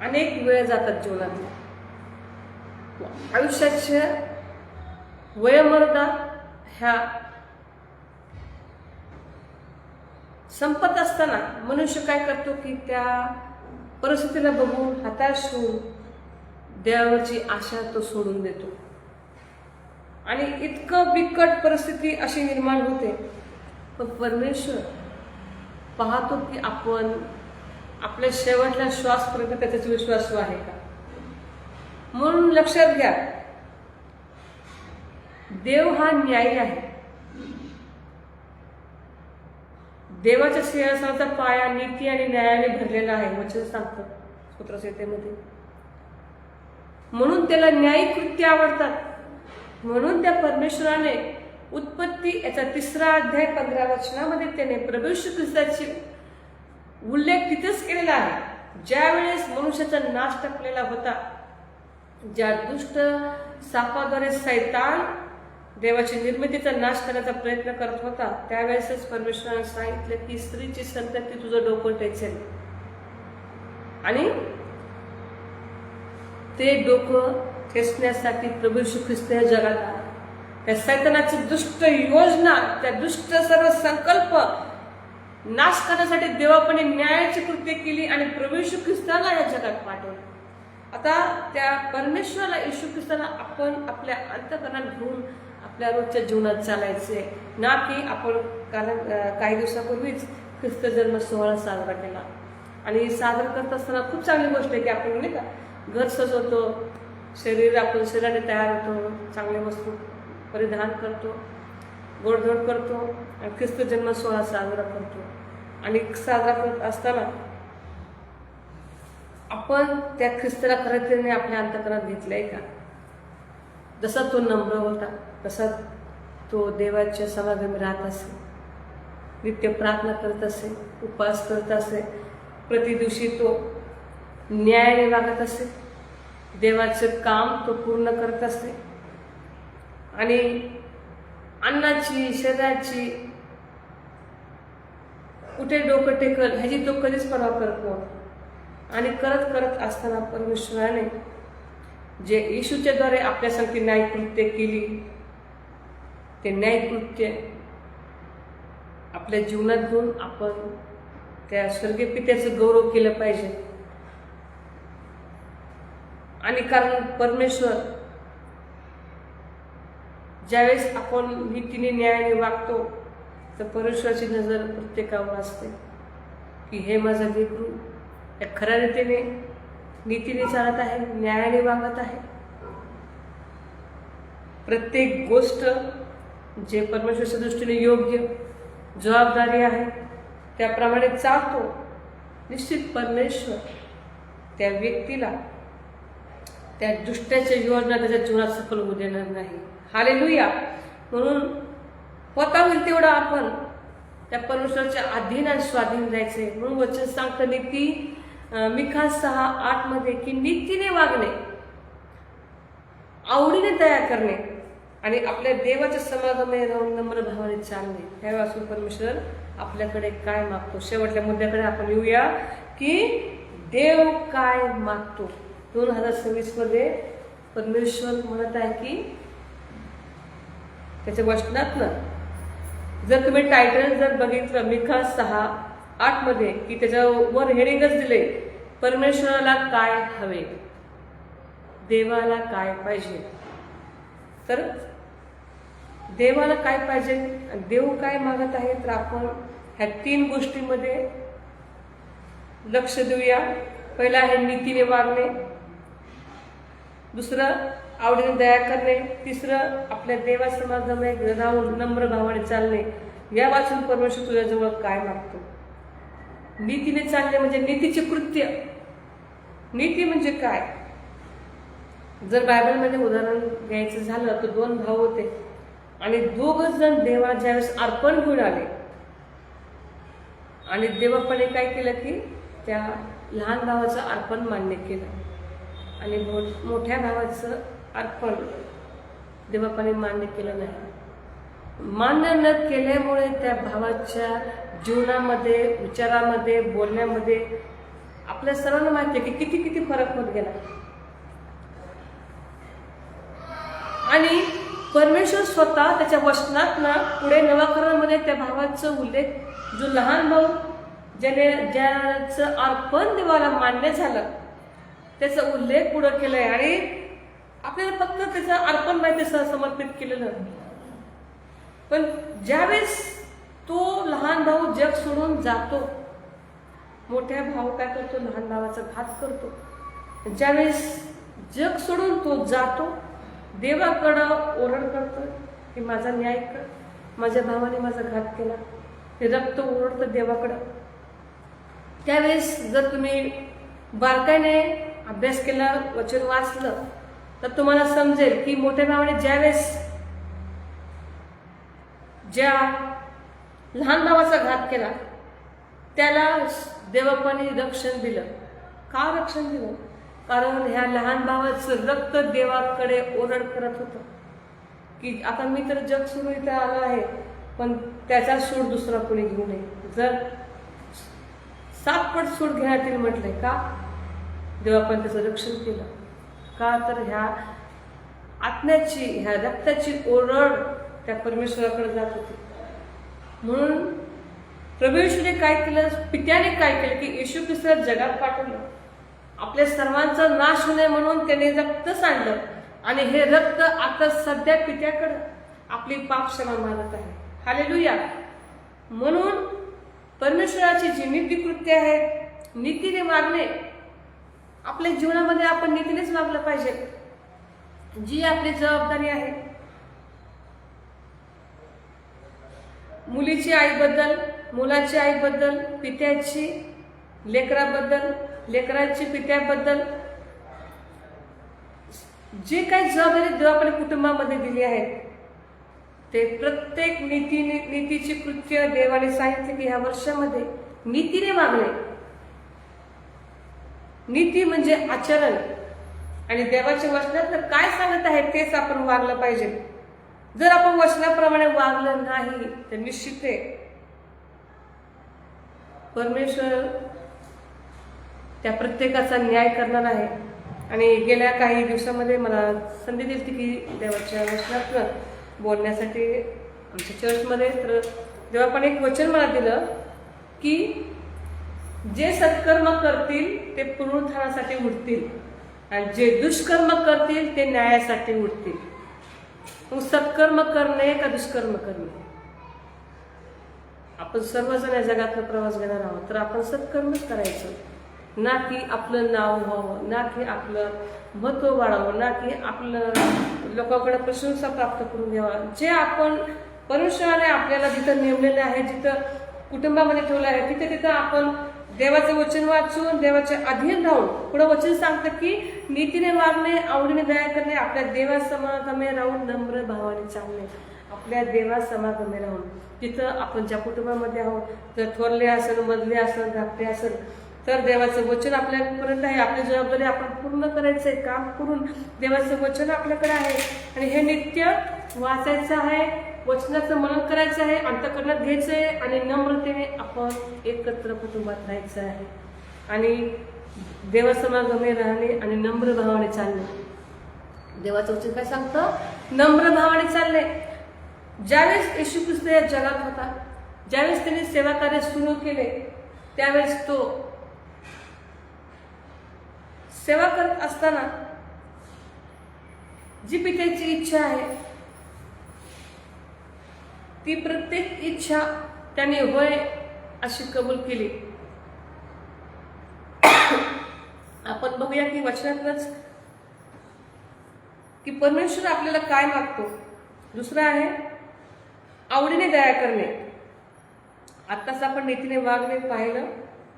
अनेक वेळ जातात जीवनात. आयुष्याच्या वयोमर्यादा ह्या संपत असताना मनुष्य काय करतो की त्या परिस्थितीला बघून हताश होऊन देवावरची आशा तो सोडून देतो आणि इतकं बिकट परिस्थिती अशी निर्माण होते. पण परमेश्वर पाहतो की आपण आपल्या शेवटच्या श्वासपर्यंत त्याचा विश्वास आहे का. म्हणून लक्षात घ्या, देव हा न्यायी आहे. देवाच्या सिंहासनाचा पाया नीती आणि न्यायाने भरलेला आहे, वचन सांगतं स्तोत्रसंहितेमध्ये. म्हणून त्याला न्यायी कृत्य आवडतात. म्हणून त्या परमेश्वराने उत्पत्ती याचा 3 अध्याय 15 वचनामध्ये त्याने प्रभू येशू ख्रिस्ताची उल्लेख तिथेच केलेला आहे. ज्यावेळेस मनुष्याचा नाश टपलेला होता, ज्या दुष्ट सापाद्वारे सैतान देवाची निर्मितीचा नाश करण्याचा प्रयत्न करत होता, त्यावेळेसच परमेश्वराने सांगितलं की स्त्रीची संतती तुझं डोकं टेचेल. आणि ते डोकं ठेचण्यासाठी प्रभू येशू ख्रिस्त या जगात आला. त्या सैतानाची दुष्ट योजना, त्या दुष्ट सर्व संकल्प नाश करण्यासाठी देवापणे न्यायाची कृत्य केली आणि प्रभू येशू ख्रिस्ताला या जगात पाठवलं. आता त्या परमेश्वराला, येशू ख्रिस्ताला आपण आपल्या अंतःकरणात घेऊन आपल्या रोजच्या जीवनात चालायचे, ना की आपण काही दिवसापूर्वीच ख्रिस्त जन्म सोहळा साजरा केला. आणि साजरा करत असताना खूप चांगली गोष्ट आहे की आपण नाही का घर सजवतो, आपण शरीराने तयार होतो, चांगले वस्तू परिधान करतो, गोडधोड करतो आणि ख्रिस्त जन्म सोहळा साजरा करतो. आणि साजरा करत असताना आपण त्या ख्रिस्ताला खऱ्याने आपल्या अंतःकरणात घेतलंय का? जसा तो नम्र होता, तसा तो देवाच्या समागमी राहत असे, नित्य प्रार्थना करत असे, उपवास करत असे, प्रतिदिवशी तो न्यायाने वागत असे, देवाचं काम तो पूर्ण करत असे आणि अन्नाची, शरीराची कुठे डोकं टेकल ह्याची तो कधीच पर्वा करत नव्हता. आणि करत असताना परमेश्वराने जे येशूच्या द्वारे आपल्यासाठी न्यायकृत्य केली, ते न्यायकृत्य आपल्या जीवनात घेऊन आपण त्या स्वर्गीय पित्याचं गौरव केलं पाहिजे. आणि कारण परमेश्वर ज्यावेळेस आपण नीतीने न्यायाने वागतो, तर परमेश्वराची नजर प्रत्येकावर असते की हे माझा लेकरू या खऱ्या रीतीने नीतीने चालत आहे, न्यायाने वागत आहे. प्रत्येक गोष्ट जे परमेश्वराच्या दृष्टीने योग्य जबाबदारी आहे त्याप्रमाणे चालतो. निश्चित परमेश्वर त्या व्यक्तीला त्या दुष्टाच्या योजना त्याच्या जीवनात सफल होऊ देणार नाही. हालेलुया. म्हणून होता होईल तेवढं आपण त्या परमेश्वराच्या अधीन आणि स्वाधीन राहायचे. म्हणून वचन सांगतं नीती मिखा 6:8 मध्ये की नीतीने वागणे, आवडीने दया करणे आणि आपल्या देवाच्या समागमे राहून नम्र भावाने चालणे, ह्या वाचून परमेश्वर आपल्याकडे काय मागतो. शेवटच्या मुद्द्याकडे आपण येऊया की देव काय मागतो. 2026 मध्ये परमेश्वर म्हणत आहे की त्याच्या वचनातनं जर तुम्ही टायटल जर बघितलं मिखा 6:8 मध्ये की त्याच्यावर हेडिंगच दिले, परमेश्वराला काय हवे, देवाला काय पाहिजे. तर देवाला काय पाहिजे, देव काय मागत आहे, तर आपण ह्या 3 गोष्टींमध्ये लक्ष देऊया. पहिला आहे नीतीने वागणे, दुसरं आवडीने दया करणे, तिसरं आपल्या देवासमागमे राहून नम्र भावाने चालणे. या वाचून परमेश्वर तुझ्याजवळ काय मागतो. नीतीने चालणे म्हणजे नीतीचे कृत्य. नीती म्हणजे काय? जर बायबलमध्ये उदाहरण घ्यायचं झालं तर 2 भाऊ होते आणि 2 जण देवा ज्यावेळेस अर्पण घेऊन आले आणि देवापणे काय केलं की त्या लहान भावाचं अर्पण मान्य केलं आणि मोठ्या भावाचं अर्पण देवापणे मान्य केलं नाही. मान्य न केल्यामुळे त्या भावाच्या जीवनामध्ये, विचारामध्ये, बोलण्यामध्ये आपल्या सर्वांना माहिती आहे की किती किती फरक होत गेला. आणि परमेश्वर स्वतः त्याच्या वचनातनं पुढे नवा करारामध्ये त्या भावाचा उल्लेख, जो लहान भाऊ ज्याचं अर्पण देवाला मान्य झालं त्याचा उल्लेख पुढे केलाय. आणि आपल्याला फक्त त्याचं अर्पण माहिती समर्पित केलेलं, पण ज्यावेळेस तो लहान भाऊ जग सोडून जातो, मोठ्या भाऊ काय करतो, लहान भावाचा घात करतो. ज्यावेळेस जग सोडून तो जातो, देवाकडं ओरड करतो की माझा न्याय कर, माझ्या भावाने माझा घात केला. ते रक्त ओरडतं देवाकडं. त्यावेळेस जर तुम्ही बारकाईने अभ्यास केला, वचन वाचलं, तर तुम्हाला समजेल की मोठ्या भावाने ज्यावेळेस ज्या लहान भावाचा घात केला त्याला देवापाने रक्षण दिलं. का रक्षण दिलं? कारण ह्या लहान भावाचं रक्त देवाकडे ओरड करत होतं की आता मी तर जग सुरू इथं आलो आहे, पण त्याचा सूड दुसरा कोणी घेऊ नये. जर 7 पट सूड घेण्यात येईल म्हटलंय. का? देवापाने त्याचं रक्षण केलं. का? तर ह्या आत्म्याची, ह्या रक्ताची ओरड त्या परमेश्वराकडे जात होती. म्हणून प्रभू येशूने काय केलं, पित्याने काय केलं की येशू ख्रिस्ताला जगात पाठवलं. आपल्या सर्वांचा नाश होऊ नये म्हणून त्याने रक्त सांडलं आणि हे रक्त आता सध्या पित्याकडे आपली पाप क्षमा मागत आहे. हालेलुया. म्हणून परमेश्वराची जी नीतिकृत्य आहे, नीतीने वागणे, आपल्या जीवनामध्ये आपण नीतीनेच वागलं पाहिजे. जी आपली जबाबदारी आहे. मुलीची आईबद्दल, मुलाची आईबद्दल, पित्याची लेकराबद्दल, लेकरांची पित्याबद्दल जे काही जबाबदारी देवाने कुटुंबामध्ये दिली आहे ते प्रत्येक नीतीची कृत्य देवाने सांगितले की ह्या वर्षामध्ये नीतीने वागणे. नीती म्हणजे आचरण. आणि देवाच्या वचनात काय सांगत आहे तेच आपण वागलं पाहिजे. जर आपण वचनाप्रमाणे वागलं नाही तर निश्चित आहे परमेश्वर त्या प्रत्येकाचा न्याय करणार आहे. आणि गेल्या काही दिवसामध्ये मला संधी दिली की देवाच्या वचनातनं बोलण्यासाठी आमच्या चर्चमध्ये. तर देवापाने एक वचन मला दिलं की जे सत्कर्म करतील ते पुनरुत्थानासाठी उठतील आणि जे दुष्कर्म करतील ते न्यायासाठी उठतील. मग सत्कर्म करणे का दुष्कर्म करणे? आपण सर्वजण या जगातला प्रवास घेणार आहोत तर आपण सत्कर्मच करायचं. ना की आपलं नाव व्हावं, ना की आपलं महत्त्व वाढावं, ना की आपलं लोकांकडे प्रशंसा प्राप्त करून घ्यावा. जे आपण परमेश्वराने आपल्याला जिथं नेमलेलं आहे, जिथं कुटुंबामध्ये ठेवलं आहे, तिथे तिथं आपण देवाचं वचन वाचून देवाच्या अधीन राहून, पुढं वचन सांगतं की नीतीने वागणे, आवडीने दया करणे, आपल्या देवासमागमे राहून नम्र भावाने चालणे. आपल्या देवासमागमे राहून तिथं आपण ज्या कुटुंबामध्ये आहोत, जर थोरले असेल, मधले असेल, धाकटे असेल, तर देवाचं वचन आपल्यापर्यंत आहे. आपली जबाबदारी आपण पूर्ण करायचं आहे. काम करून देवाचं वचन आपल्याकडे आहे आणि हे नित्य वाचायचं आहे, वचनाचं मनन करायचं आहे, अंतःकरणात घ्यायचं आहे आणि नम्रतेने आपण एकत्र कुटुंबात राहायचं आहे आणि देवासमागमे राहणे आणि नम्र भावाने चालणे. देवाचं वचन काय सांगतं? नम्र भावाने चालणे. ज्यावेळेस येशू ख्रिस्त या जगात होता, ज्यावेळेस त्यांनी सेवा कार्य सुरू केले, त्यावेळेस तो सेवा करत असताना जी पित्याची इच्छा आहे ती प्रत्येक इच्छा त्याने होय अशी कबूल केली. आपण बघूया की वचनातच की परमेश्वर आपल्याला काय मागतो. दुसरं आहे आवडीने दया करणे. आत्ताच आपण नीतीने वागणे पाहिलं.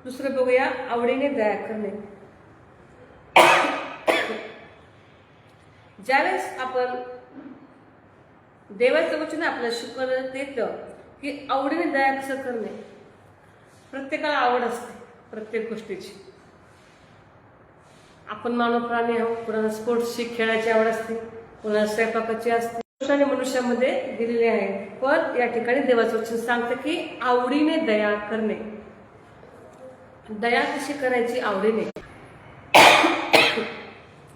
दुसरं बघूया आवडीने दया करणे. ज्यावेळेस आपण देवाचं वचन आपल्याला शिकवण्यात येतं की आवडीने दया कसं करणे. प्रत्येकाला आवड असते प्रत्येक गोष्टीची. आपण मानव प्राणी आहोत. कोणाला स्पोर्ट्सची खेळायची आवड असते, कोणाला स्वयंपाकाची असते. मनुष्यामध्ये दिलेले आहे. पण या ठिकाणी देवाचं वचन सांगतं की आवडीने दया करणे. दया कशी करायची? आवडीने.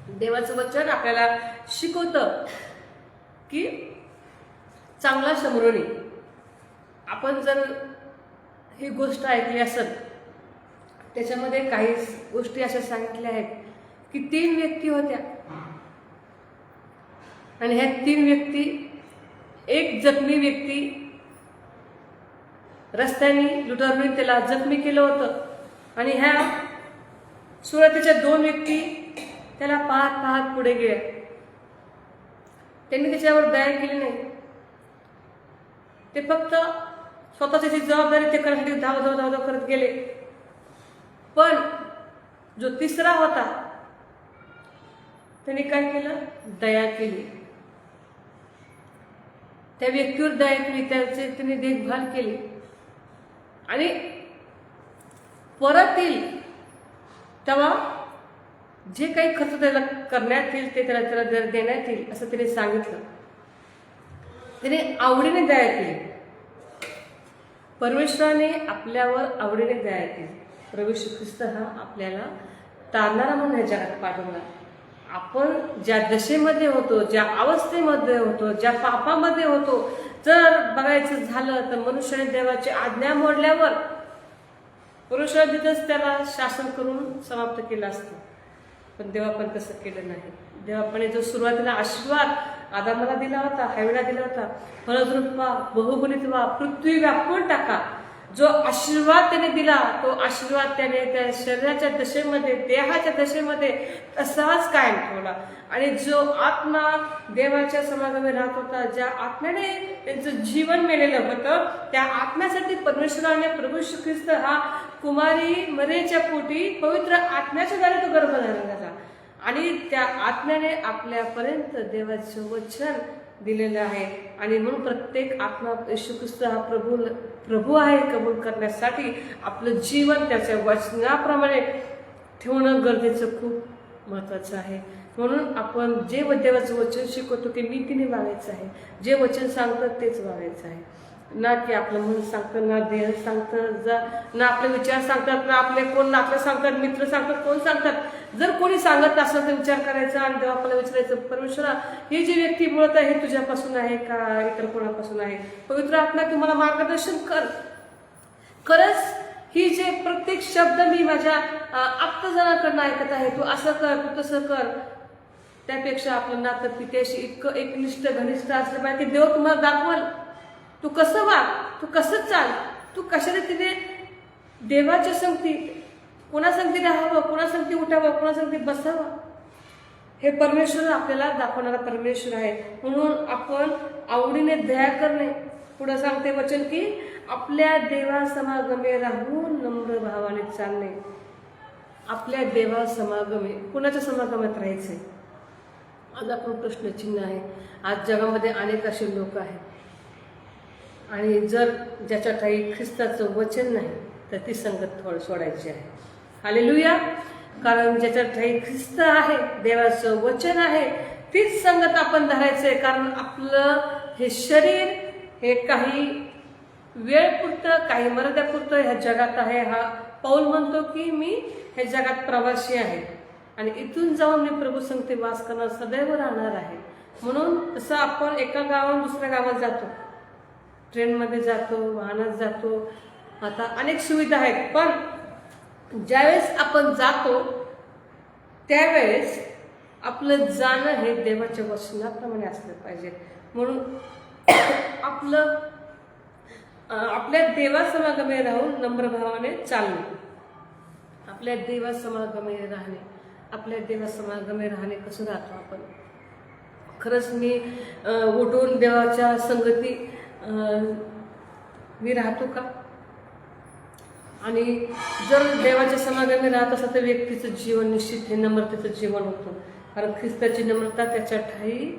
देवाचं वचन आपल्याला शिकवतं की चांगला समोरणी. आपण जर ही गोष्ट ऐकली असेल, त्याच्यामध्ये काही गोष्टी अशा सांगितल्या आहेत की 3 व्यक्ती होत्या आणि ह्या 3 व्यक्ती, एक जखमी व्यक्ती रस्त्याने लुटारूने त्याला जखमी केलं होतं आणि ह्या सुरुवातीच्या 2 व्यक्ती त्याला पाहत पाहत पुढे गेल्या. त्यांनी त्याच्यावर दया केली नाही. ते फक्त स्वतःची जी जबाबदारी ते करण्यासाठी धाव करत गेले. पण जो तिसरा होता त्याने काय केलं? दया केली. त्या व्यक्तीवर दया केली, त्याने देखभाल केली आणि परत येईल तेव्हा जे काही खर्च त्याला करण्यात येईल ते त्याला देण्यात येईल असं त्याने सांगितलं. त्याने आवडीने दया केली. परमेश्वराने आपल्यावर आवडीने दया केली. प्रभू येशू ख्रिस्त हा आपल्याला तारणारा म्हणून या जगात पाठवला. आपण ज्या दशेमध्ये होतो, ज्या अवस्थेमध्ये होतो, ज्या पापामध्ये होतो, जर बघायचं झालं तर मनुष्याने देवाची आज्ञा मोडल्यावर परमेश्वराने तिथंच त्याला शासन करून समाप्त केलं असतं. पण देवापण तसं केलं नाही. देवापणे जो सुरुवातीला आशीर्वाद आदामाला दिला होता, हव्याला दिला होता, फळद्रूप व्हा, बहुगुणित व्हा, पृथ्वी व्यापून टाका, जो आशीर्वाद त्याने दिला तो आशीर्वाद त्याने त्या शरीराच्या दशेमध्ये, देहाच्या दशेमध्ये तसाच कायम ठेवला. आणि जो आत्मा देवाच्या समागमे राहत होता, ज्या आत्म्याने त्यांचं जीवन मेलेलं होतं, त्या आत्म्यासाठी परमेश्वराने प्रभू येशू ख्रिस्त हा कुमारी मरेच्या पोटी पवित्र आत्म्याच्या द्वारे तो गर्भधारण झाला. आणि त्या आत्म्याने आपल्यापर्यंत देवाचं वचन दिलेलं आहे. आणि म्हणून प्रत्येक आत्मा येशू ख्रिस्त हा प्रभू आहे कबूल करण्यासाठी आपलं जीवन त्याच्या वचनाप्रमाणे ठेवणं गरजेचं खूप महत्त्वाचं आहे. म्हणून आपण जे देवाचं वचन शिकवतो की नीतीने वागायचं आहे, जे वचन सांगतं तेच वागायचं आहे. ना की आपलं मन सांगतं, ना देह सांगतं, ना आपले विचार सांगतात, ना आपले कोण नातं सांगतात, मित्र सांगतात, कोण सांगतात. जर कोणी सांगत असेल तर विचार करायचा आणि देवाला विचारायचं, परमेश्वरा ही जी व्यक्ती बोलत आहे हे तुझ्यापासून आहे का इतर कोणापासून आहे? पवित्र आत्मा तुम्हाला मार्गदर्शन कर. खरंच ही जे प्रत्येक शब्द मी माझ्या आप्तजनाकडनं ऐकत आहे, तू असं कर, तू तसं कर, त्यापेक्षा आपलं नातं पित्याशी इतकं एकनिष्ठ घनिष्ठ असलं पाहिजे की देव तुम्हाला दाखवाल तू कसं वाग, तू कसं चाल, तू कशा रीतीने देवाच्या संगती, कोणा संगती राहावं, कोणा संगती उठावं, कोणा संगती बसावं, हे परमेश्वर आपल्याला दाखवणारा परमेश्वर आहे. म्हणून आपण आवडीने दया करणे. पुढे सांगते वचन की आपल्या देवा समागमे राहून नम्र भावाने चालणे. आपल्या देवा समागमे, कुणाच्या समागमात राहायचंय? आज आपण प्रश्नचिन्ह आहे. आज जगामध्ये अनेक असे लोक आहेत आणि जर ज्याच्या काही ख्रिस्ताचं वचन नाही तर ती संगत सोडायची आहे. हालेलुया. कारण ज्याच्या काही ख्रिस्त आहे, देवाचं वचन आहे, तीच संगत आपण धरायचंय. कारण आपलं हे शरीर हे काही वेळपुरतं, काही मर्यादेपुरतं ह्या जगात आहे. हा पौल म्हणतो की मी ह्या जगात प्रवासी आहे आणि इथून जाऊन मी प्रभू संगती वास करणार, सदैव राहणार आहे. म्हणून तसं आपण एका गावाहून दुसऱ्या गावात जातो, ट्रेनमध्ये जातो, वाहनात जातो, आता अनेक सुविधा आहेत. पण ज्यावेळेस आपण जातो त्यावेळेस आपलं जाणं हे देवाच्या वचनाप्रमाणे असलं पाहिजे. म्हणून आपल्या देवासमागमे राहून नम्र भावाने चालणे. आपल्या देवासमागमे राहणे, आपल्या देवासमागमे राहणे कसं राहतो आपण? खरंच मी उठून देवाच्या संगती मी राहतो का? आणि जर देवाच्या समागमे राहत असं तर व्यक्तीचं जीवन निश्चित हे नम्रतेचं जीवन होतं. कारण ख्रिस्ताची नम्रता त्याच्या ठाई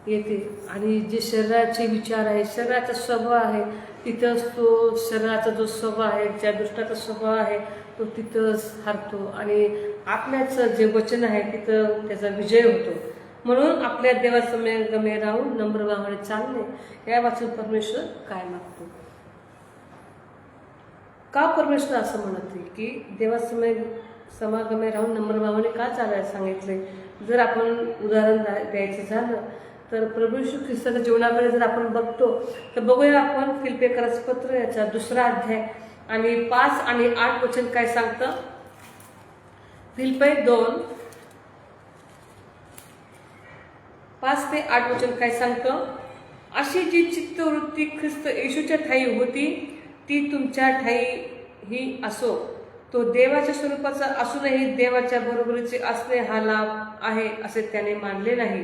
येते. आणि जे शरीराचे विचार आहे, शरीराचा स्वभाव आहे, तिथंच तो शरीराचा जो स्वभाव आहे, ज्या दुष्टाचा स्वभाव आहे तो तिथंच हरतो. आणि आत्म्याचं जे वचन आहे तिथं त्याचा विजय होतो. म्हणून आपल्या देवासमागमे राहून नम्र भावाने चालणे या वाचून परमेश्वर काय मागतो? का परमेश्वर असं म्हणते की देवासमागमे राहून नम्र भावाने का चालायला सांगितले? जर आपण उदाहरण द्यायचं झालं तर प्रभू येशू ख्रिस्ताच्या जीवनाकडे जर आपण बघतो तर बघूया आपण फिलिप्पियराचं पत्र याचा 2 अध्याय आणि 5 आणि 8 वचन काय सांगतं. फिलिप्पी 2 5 ते 8 वचन काय सांगतं. अशी जी चित्तवृत्ती ख्रिस्त येशूच्या ठाई होती ती तुमच्या ठाई ही असो. तो देवाच्या स्वरूपाचा असूनही देवाच्या बरोबरीचे असणे हा लाभ आहे असे त्याने मानले नाही,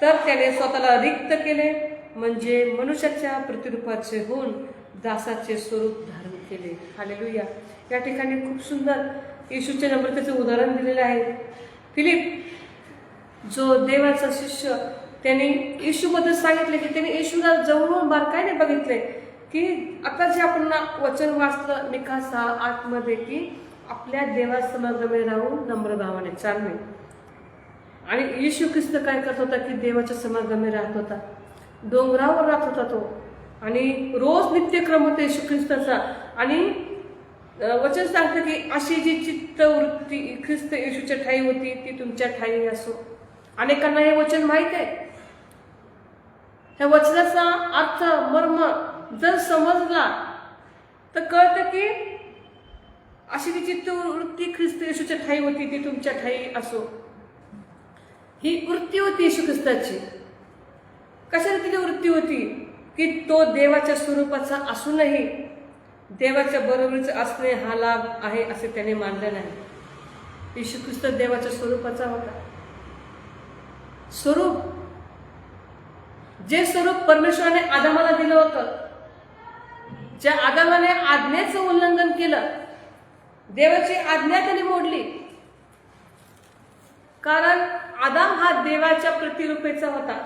तर त्याने स्वतःला रिक्त केले, म्हणजे मनुष्याच्या प्रतिरूपाचे होऊन दासाचे स्वरूप धारण केले. हालेलुया. या ठिकाणी खूप सुंदर येशूच्या नम्रतेचं उदाहरण दिलेलं आहे. फिलिप जो देवाचा शिष्य, त्याने येशूबद्दल सांगितले की त्याने येशूला जवळून बारकाईने बघितले की आता जे आपण वचन वाचलं मिका 6:8 मध्ये की आपल्या देवासमोर राहून नम्र भावाने चालणे. आणि येशू ख्रिस्त काय करत होता की देवाच्या समागमे राहत होता, डोंगरावर राहत होता तो, आणि रोज नित्यक्रम होता येशू ख्रिस्ताचा. आणि वचन सांगतं की अशी जी चित्तवृत्ती ख्रिस्त येशूच्या ठाई होती ती तुमच्या ठाई असो. अनेकांना हे वचन माहीत आहे. ह्या वचनाचा अर्थ मर्म जर समजला तर कळतं की अशी जी चित्तवृत्ती ख्रिस्त येशूच्या ठाई होती ती तुमच्या ठाई असो. ही वृत्ती होती येशू ख्रिस्ताची. कशाने तिची वृत्ती होती की तो देवाच्या स्वरूपाचा असूनही देवाच्या बरोबरीचे असणे हा लाभ आहे असे त्याने मानलं नाही. येशू ख्रिस्त देवाच्या स्वरूपाचा होता. स्वरूप, जे स्वरूप परमेश्वराने आदामाला दिलं होतं, ज्या आदामाने आज्ञेचं उल्लंघन केलं, देवाची आज्ञा त्याने मोडली. कारण आदाम हा देवाच्या प्रतिरूपेचा होता.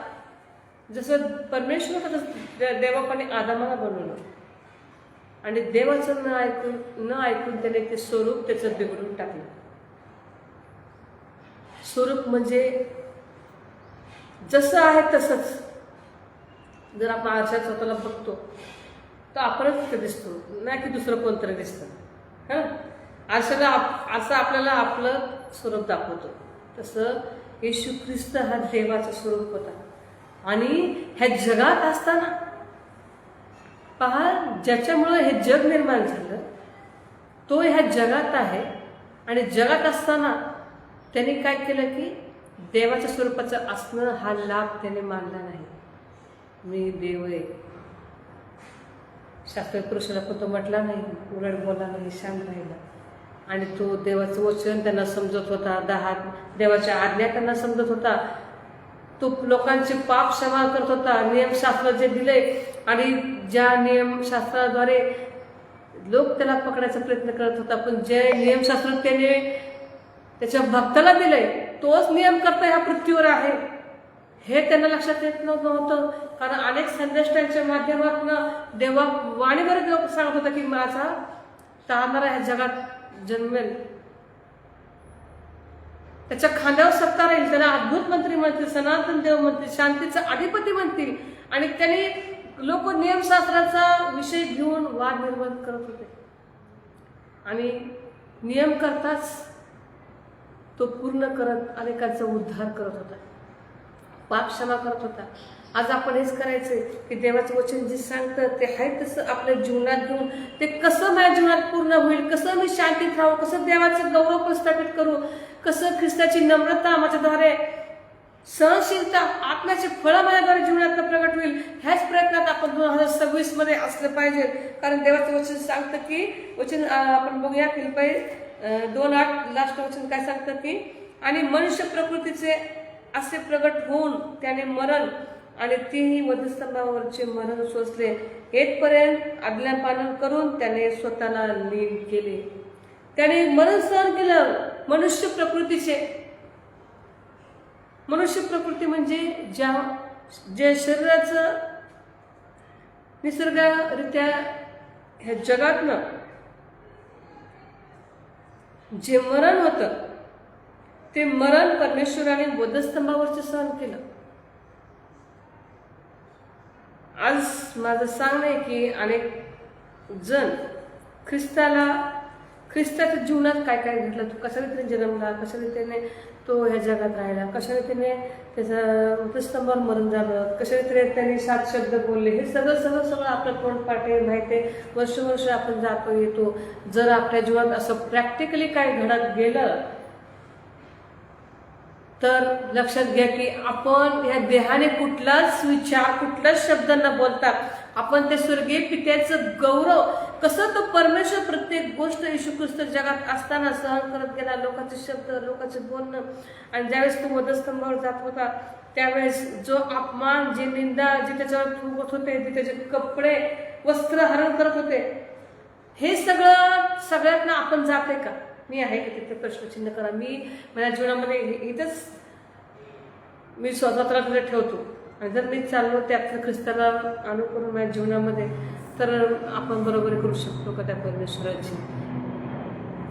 जसं परमेश्वर होता तसं देवापाने आदामाला बनवलं, आणि देवाचं न ऐकून त्याने ते स्वरूप त्याचं बिघडून टाकलं. स्वरूप म्हणजे जसं आहे तसंच. जर आपण आरशात स्वतःला बघतो तर आपणच तिथे दिसतो, नाही की दुसरं कोणतरी दिसतं. आरशाला आरसा आपल्याला आपलं स्वरूप दाखवतो. तसं येशू ख्रिस्त हा देवाचं स्वरूप होता. आणि ह्या जगात असताना पहा, ज्याच्यामुळं हे जग निर्माण झालं तो ह्या जगात आहे, आणि जगात असताना त्याने काय केलं की देवाच्या स्वरूपाचं असणं हा लाभ त्याने मानला नाही. मी देव आहे. शास्त्र पुरुषाला पण तो म्हटला नाही, उलट बोलला नाही, शांत राहिला. आणि तो देवाचं वचन त्यांना समजत होता, देवाच्या आज्ञा त्यांना समजत होता. तो लोकांचे पाप क्षमा करत होता. नियमशास्त्र जे दिले आणि ज्या नियमशास्त्राद्वारे लोक त्याला पकडायचा प्रयत्न करत होता, पण जे नियमशास्त्र त्याने त्याच्या भक्ताला दिले तोच नियम करता ह्या पृथ्वीवर आहे हे त्यांना लक्षात येत नव्हतं. कारण अनेक संदेष्टांच्या माध्यमातून देवा वाणीवर लोक सांगत होता की माझा तारणारा ह्या जगात जन्मेल, त्याच्या खांद्यावर सत्ता राहील, त्याला अद्भुत मंत्री म्हणतील, सनातन देव म्हणतील, शांतीचा अधिपती म्हणतील. आणि त्यांनी लोक नियमशास्त्राचा विषय घेऊन वाद निर्माण करत होते. आणि नियम करताच तो पूर्ण करत अनेकांचा उद्धार करत होता, पाप क्षमा करत होता. आज आपण हेच करायचंय की देवाचं वचन जे सांगतं ते आहे तसं आपल्या जीवनात घेऊन ते कसं माझ्या जीवनात पूर्ण होईल, कसं मी शांतीत राहू, कसं देवाचं गौरव प्रस्थापित करू, कसं ख्रिस्ताची नम्रता माझ्याद्वारे, सहनशीलता, आत्म्याचे फळं माझ्याद्वारे जीवनात प्रगट होईल, ह्याच प्रयत्नात आपण 2026 मध्ये असलं पाहिजे. कारण देवाचं वचन सांगतं की वचन आपण बघूया फिलिप्पी 2:8 लास्ट वचन काय सांगतं की आणि मनुष्य प्रकृतीचे असे प्रगट होऊन त्याने मरण आणि तेही वधस्तंभावरचे मरण सोसले, येथपर्यंत आज्ञापालन करून त्याने स्वतःला लीन केले. त्याने मरण सहन केलं. मनुष्य प्रकृती म्हणजे जे शरीराचं निसर्गरित्या ह्या जगातनं जे मरण होतं ते मरण परमेश्वराने वधस्तंभावरचे सहन केलं. आज माझं सांगणं आहे की अनेक जण ख्रिस्ताच्या जीवनात काय काय घडलं, तो कशा रीतीने जन्मला, कशा रीतीने तो ह्या जगात राहिला, कशा रीतीने त्याचं वधस्तंभावर मरण झालं, कशा रीतीने त्यांनी 7 शब्द बोलले, हे सगळं आपलं तोंडपाठ माहिती आहे. वर्ष आपण जातो येतो. जर आपल्या जीवनात असं प्रॅक्टिकली काय घडत गेलं तर लक्षात घ्या की आपण या देहाने कुठलाच विचार, कुठलाच शब्द न बोलता आपण त्या स्वर्गीय पित्याचं गौरव कसं तो परमेश्वर प्रत्येक गोष्ट येशू ख्रिस्त जगात असताना सहन करत गेला, लोकांचे शब्द, लोकांचे बोलणं. आणि ज्यावेळेस तो वधस्तंभावर जात होता त्यावेळेस जो अपमान, जी निंदा, जी त्याच्यावर थुंकत होते, जे त्याचे कपडे, वस्त्र हरण करत होते, हे सगळ्यातनं आपण जाते का? मी आहे का? तिथे प्रश्नचिन्ह करा. मी माझ्या जीवनामध्ये इथंच मी स्वतःला तिथे ठेवतो. आणि जर मी चाललो त्यातलं ख्रिस्ताला अनुकरून माझ्या जीवनामध्ये, तर आपण बरोबरी करू शकतो का त्या परमेश्वराची?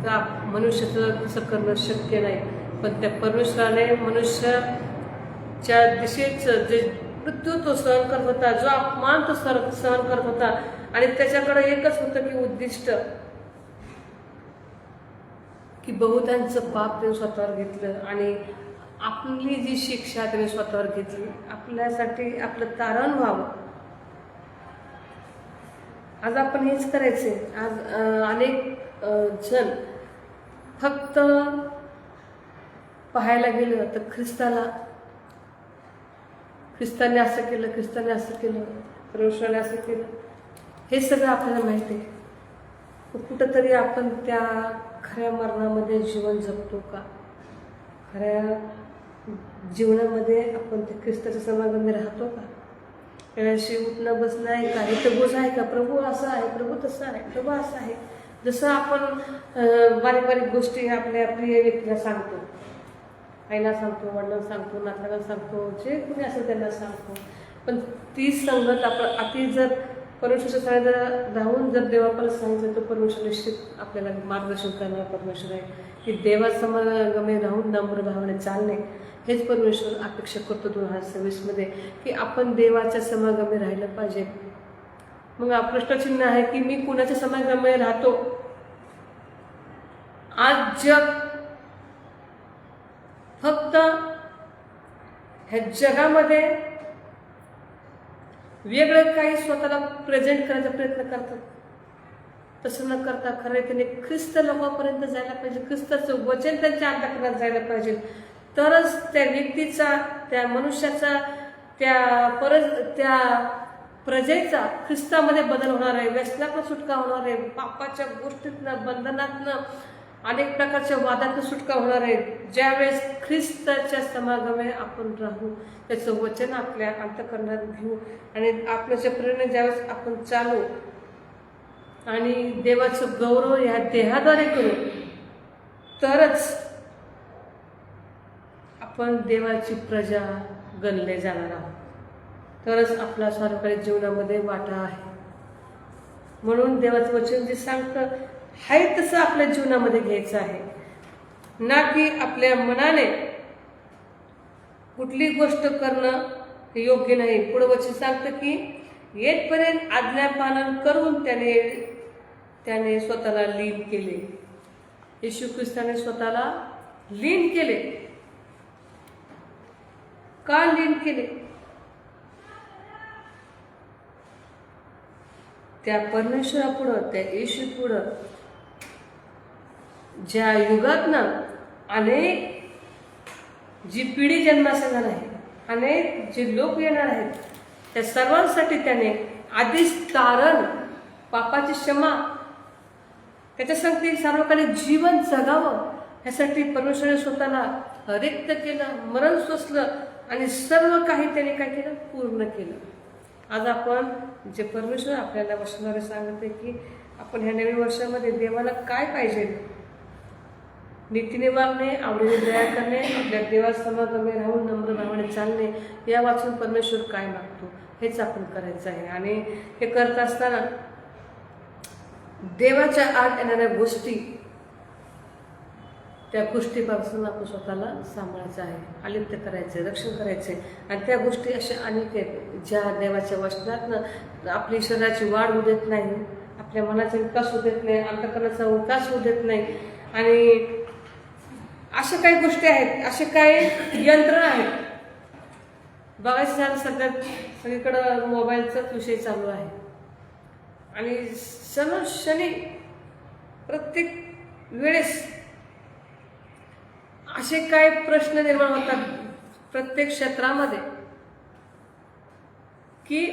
का मनुष्याचं तसं करणं शक्य नाही. पण त्या परमेश्वराने मनुष्याच्या दिशेचं जे मृत्यू तो सहन करत होता, जो अपमान तो सहन करत होता, आणि त्याच्याकडे एकच होतं की उद्दिष्ट, की बहुतांचं पाप त्याने स्वतःवर घेतलं आणि आपली जी शिक्षा त्याने स्वतःवर घेतली, आपल्यासाठी आपलं तारण व्हावं. आज आपण हेच करायचे. आज अनेक जण फक्त पाहायला गेलं तर ख्रिस्ताने असं केलं, ख्रिस्ताने असं केलं, परमेश्वराने असं केलं, हे सगळं आपल्याला माहिती आहे. कुठंतरी आपण त्या खऱ्या मरणामध्ये जीवन जगतो का? खऱ्या जीवनामध्ये आपण त्या ख्रिस्ताच्या समागमामध्ये राहतो का? त्याशी उठणं बसणं आहे का? इथं बोज आहे का? प्रभू असं आहे, प्रभू तसं आहे, प्रभू असं आहे. जसं आपण बारीक बारीक गोष्टी आपल्या प्रिय व्यक्तीला सांगतो, आईला सांगतो, वडिलांना सांगतो, नातवाला सांगतो, जे कोणी असेल त्यांना सांगतो. पण ती संगत आपण अति जर परमेश्वराच्या सानिध्यात राहून जर देवाला सांगितलं, तर परमेश्वर निश्चित आपल्याला मार्गदर्शन करणारा परमेश्वर आहे. की देवासमागमे राहून नम्र भावाने चालणे, हेच परमेश्वर अपेक्षा करतो 2026 की आपण देवाच्या समागमे राहिलं पाहिजे. मग प्रश्नचिन्ह आहे की मी कुणाच्या समागमे राहतो? आज जग फक्त ह्या जगामध्ये वेगळं काही स्वतःला प्रेझेंट करायचा प्रयत्न करतात. तसं न करता खरं त्याने ख्रिस्त लोकांपर्यंत जायला पाहिजे, ख्रिस्ताचं वचन त्यांच्या अंतःकरणात जायला पाहिजे. तरच त्या व्यक्तीचा, त्या मनुष्याचा, त्या प्रजेचा ख्रिस्तामध्ये बदल होणार आहे. व्यसनातनं सुटका होणार आहे, पापाच्या गोष्टीतनं, बंधनातनं, अनेक प्रकारच्या वादातनं सुटका होणार आहे. ज्यावेळेस ख्रिस्ताच्या समागमे आपण राहू, त्याचं वचन आपल्या अंतःकरणात घेऊ आणि आपल्याच्या प्रेरणेने ज्यावेळेस आपण चालू आणि देवाचं गौरव ह्या देहाद्वारे करू, तरच आपण देवाची प्रजा गणले जाणार आहोत. तरच आपला सार्वकालिक जीवनामध्ये वाटा आहे. म्हणून देवाचं वचन जे सांगतं आहे तसं आपल्या जीवनामध्ये घ्यायचं आहे, ना की आपल्या मनाने कुठली गोष्ट करणं हे योग्य नाही. पुढं वचन सांगतं की येथपर्यंत आज्ञापालन करून त्याने स्वतःला लीन केले. येशू ख्रिस्ताने स्वतःला लीन केले. का लीन केले? त्या परमेश्वरापुढं, त्या येशू पुढं, ज्या युगात ना अनेक जी पिढी जन्मास येणार आहे, अनेक जे लोक येणार आहेत, त्या सर्वांसाठी त्याने आधीच तारण, पापाची क्षमा, त्याच्यासाठी सार्वकालिक जीवन जगावं, ह्यासाठी परमेश्वराने स्वतःला रिक्त केलं, मरण सोसलं आणि सर्व काही त्याने काय केलं? पूर्ण केलं. आज आपण जे परमेश्वर आपल्याला वचनाद्वारे सांगते की आपण ह्या नवीन वर्षामध्ये देवाला काय पाहिजे? नीतीने वागणे, आवडीने दया करणे, आपल्या देवासमागमे राहून नम्र भावाने चालणे, या वाचून परमेश्वर काय मागतो हेच आपण करायचं आहे. आणि हे करत असताना देवाच्या आत येणाऱ्या गोष्टी, त्या गोष्टीपासून आपण स्वतःला सांभाळायचं आहे, अलिप्त करायचं आहे, रक्षण करायचं आहे. आणि त्या गोष्टी अशा अनेक आहेत ज्या देवाच्या वचनातनं आपली शरीराची वाढ होऊ देत नाही, आपल्या मनाचा विकास होऊ देत नाही, अंतःकरणाचा विकास होऊ देत नाही. आणि अशा काही गोष्टी आहेत, असे काही यंत्रणा आहेत. बघायचं झालं सध्या सगळीकडं मोबाईलचाच विषय चालू आहे आणि क्षणी प्रत्येक वेळेस असे काय प्रश्न निर्माण होतात प्रत्येक क्षेत्रामध्ये की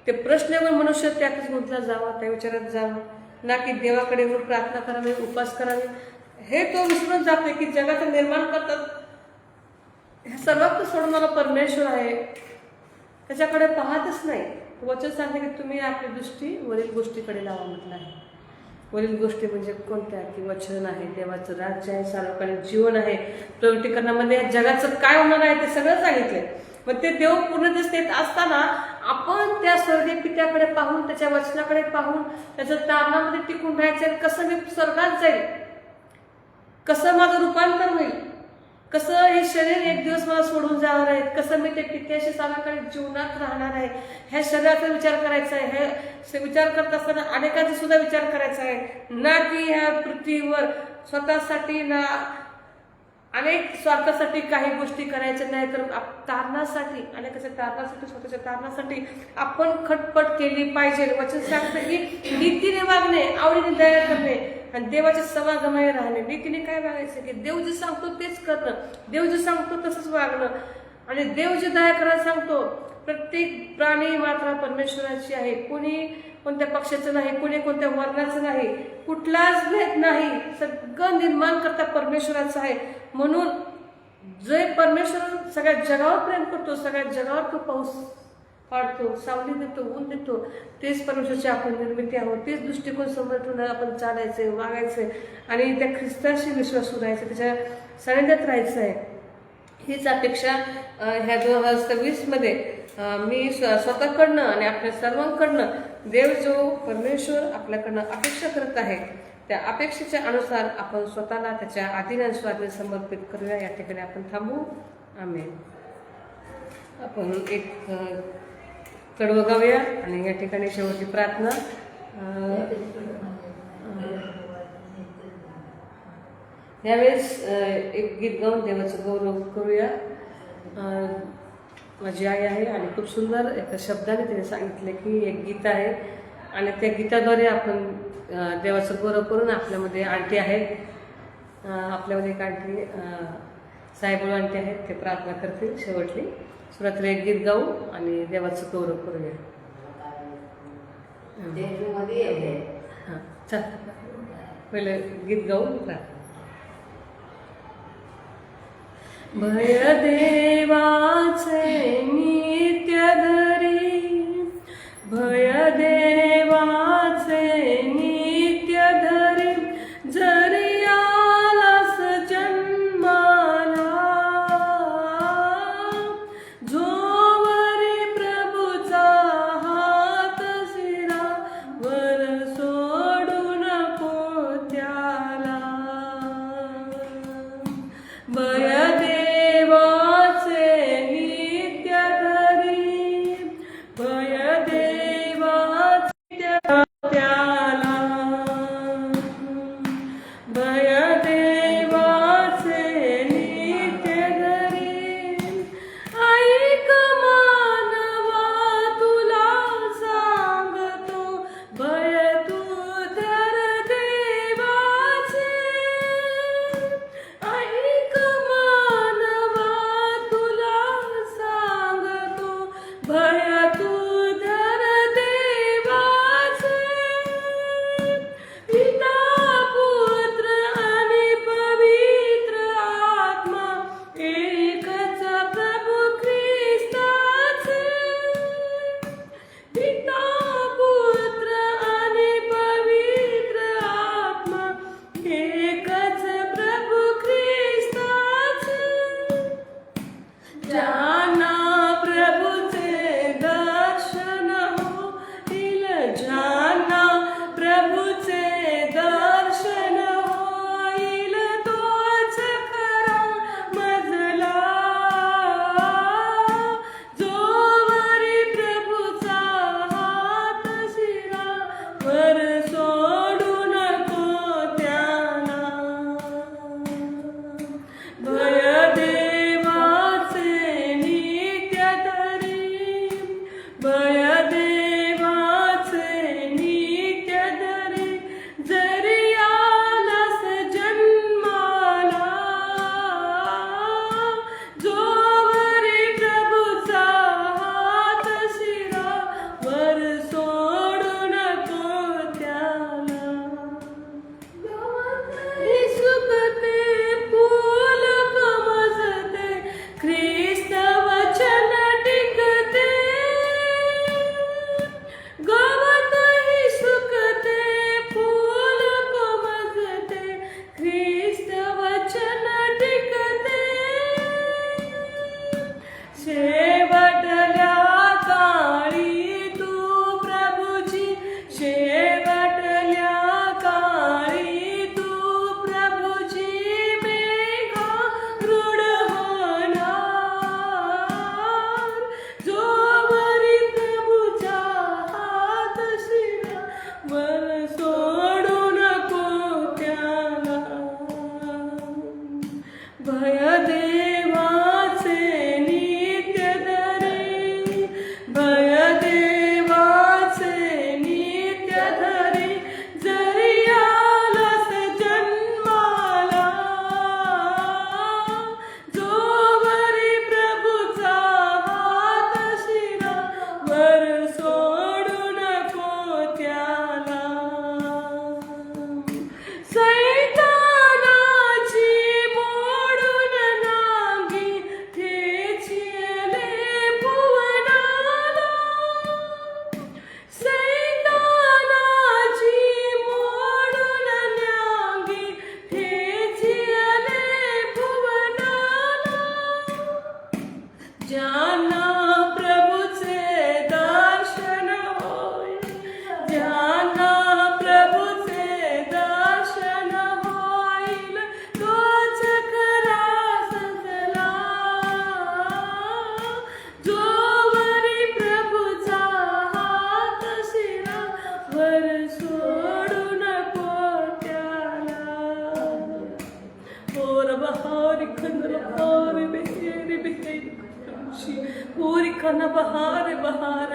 ते प्रश्नावर मनुष्य त्यातच गुंतला जावा, त्या विचारात जावं, ना की देवाकडे प्रार्थना करावी, उपास करावी. हे तो विसरून जाते की जगाचं निर्माण करतात ह्या सर्वात सोडणारा परमेश्वर आहे, त्याच्याकडे पाहतच नाही. वचन सांगते की तुम्ही आपली दृष्टी वरील गोष्टीकडे लावा म्हटलं आहे. वरील गोष्टी म्हणजे कोणत्या? की वचन आहे, देवाचं राज्य आहे, सार्वकालिक जीवन आहे, प्रवृत्तीकरणामध्ये या जगाचं काय होणार आहे ते सगळं सांगितलंय. मग ते देव पूर्णतेस देत असताना आपण त्या स्वर्गीय पित्याकडे पाहून, त्याच्या वचनाकडे पाहून, त्याचं तारणामध्ये टिकून राहायचं. कसं मी स्वर्गात जाईल, कसं माझं रूपांतर होईल, कसं हे शरीर एक दिवस मला सोडून जाणार आहे, कसं मी ते पित्याशी सार्वकालिक जीवनात राहणार आहे, ह्या शरीराचा विचार करायचा आहे. हे विचार करत असताना अनेकांचा सुद्धा विचार करायचा आहे. ना की ह्या पृथ्वीवर स्वतःसाठी ना अनेक स्वार्थासाठी काही गोष्टी करायच्या नाही, तर तारणासाठी, अनेकाच्या तारणासाठी, स्वतःच्या तारणासाठी आपण खटपट केली पाहिजे. वचन सांगतं की नीतीने वागणे, आवडीने दया करणे आणि देवाच्या समागमाने राहणे. नीतीने काय वागायचं? की देव जे सांगतो तेच करणं, देव जे सांगतो तसंच वागणं. आणि देव जे दया करायला सांगतो, प्रत्येक प्राणी मात्रा परमेश्वराची आहे. कोणी कोणत्या पक्षाचं नाही, कोणी कोणत्या वर्णाचं नाही, कुठलाच भेद नाही. सगळं निर्माण करता परमेश्वराचं आहे. म्हणून जे परमेश्वर सगळ्या जगावर प्रेम करतो, सगळ्या जगावर तो पाऊस पाडतो, सावली देतो, ऊन देतो, तेच परमेश्वराची आपण निर्मिती आहोत. तेच दृष्टिकोन समोर ठेवून आपण चालायचंय, वागायचंय आणि त्या ख्रिस्ताशी विश्वासू राहायचं, त्याच्या सानिध्यात राहायचं आहे. हीच अपेक्षा ह्या 2026 मी स्वतःकडनं आणि आपल्या सर्वांकडनं देव जो परमेश्वर आपल्याकडनं अपेक्षा करत आहे, त्या अपेक्षेच्या अनुसार आपण स्वतःला त्याच्या अधीन आणि स्वाधीन समर्पित करूया. या ठिकाणी आपण थांबू. आमेन. आपण एक कडवं गाऊया आणि या ठिकाणी शेवटची प्रार्थना. यावेळेस एक गीत गाऊन देवाचं गौरव करूया. माझी आई आहे आणि खूप सुंदर एका शब्दाने तिने सांगितले की एक गीत आहे आणि त्या गीताद्वारे आपण देवाचं गौरव करून आपल्यामध्ये आंटी आहेत, आपल्यामध्ये एक आंटी साहेब आंटी आहेत, ते प्रार्थना करतील शेवटली. सुरुवातीला एक गीत गाऊ आणि देवाचं गौरव करूया. हां चल, पहिले गीत गाऊ प्रार्थना. भय देवाचे नित्य धरी, भय देवाचे नित्य धरी, जरी आलास जन्माला, जोवरी प्रभूचा हात शिरावर सोडू नको त्याला. भय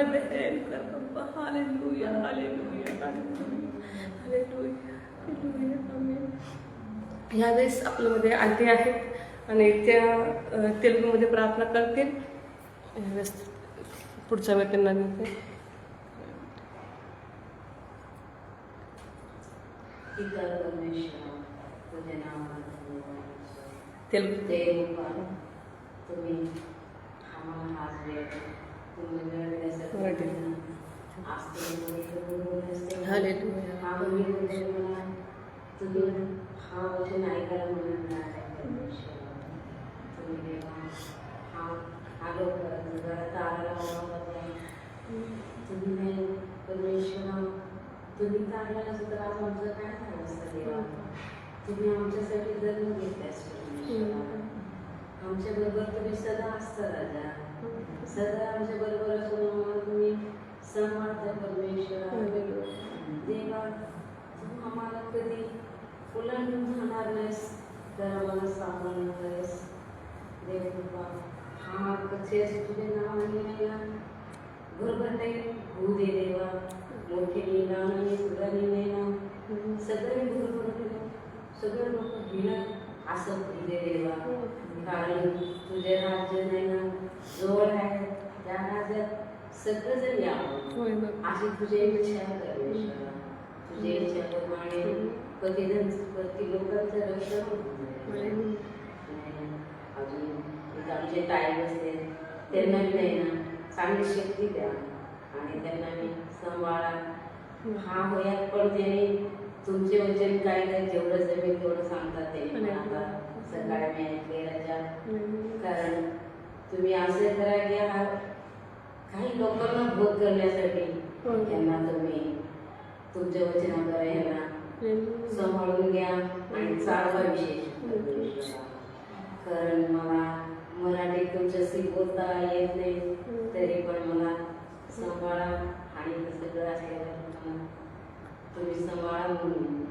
दहन कर बाबा. Hallelujah hallelujah hallelujah hallelujah hallelujah. Amen. यावेळेस आपल्यामध्ये आंटी आहेत आणि त्या तेलुगूमध्ये प्रार्थना करतील. यावेळेस पुढचा वेळ त्यांना देते. तेलुगू तुम्ही आम्हाला हाच वेळ तुम्ही वेळ दिल्यासाठी हालेलुया. तुम्ही हा वचन ऐकायला म्हणून तुम्ही देवा हा लोक घरात आला तुम्ही नाही परमेश्वरा तुम्ही काढला नसतं तर आज आमचं काय झालं असतं देवा. तुम्ही आमच्यासाठी जन्म घेतल्यास परमेश्वरा. आमच्या बरोबर तुम्ही सदा असता राजा. सदा आमच्या बरोबर असून तुम्ही सांभाळता परमेश्वरा. देवा तू आम्हाला कधी उलंडून जाणार नाहीस तर आम्हाला सांभाळणार आहेस देव कृपा. हा कसे तुझे नाव आणि बरोबर नाही होऊ दे देवा. मोठे निदान आणि सुधारी नाही सगळे बरोबर सगळं लोक घेणं असं दे देवा. कारण तुझे राज्य नाही ना जवळ आहे. त्या राज्यात सगळंजण यावं अशी तुझी इच्छा परमेश्वरा. तुझी इच्छाप्रमाणे प्रति लोकांचं रक्षण होतं. अजून आमचे ताई बसले त्यांना नाही ना चांगली शक्ती द्या आणि त्यांना मी सांभाळा. हा होयात पण त्याने तुमचे वचन काय नाही जेवढं जमेल तेवढं सांगतात ते आता सकाळी मी ऐकले राजा. कारण तुम्ही असं करा की हा काही लोकांना बोध करण्यासाठी त्यांना तुम्ही तुमच्या वचनाद्वारे ह्यांना सांभाळून घ्या आणि चालवा विशेष. कारण मला मराठी तुमच्याशी बोलता येत नाही तरी पण मला सांभाळा आणि सगळं असल्यावर तुम्ही सांभाळा म्हणून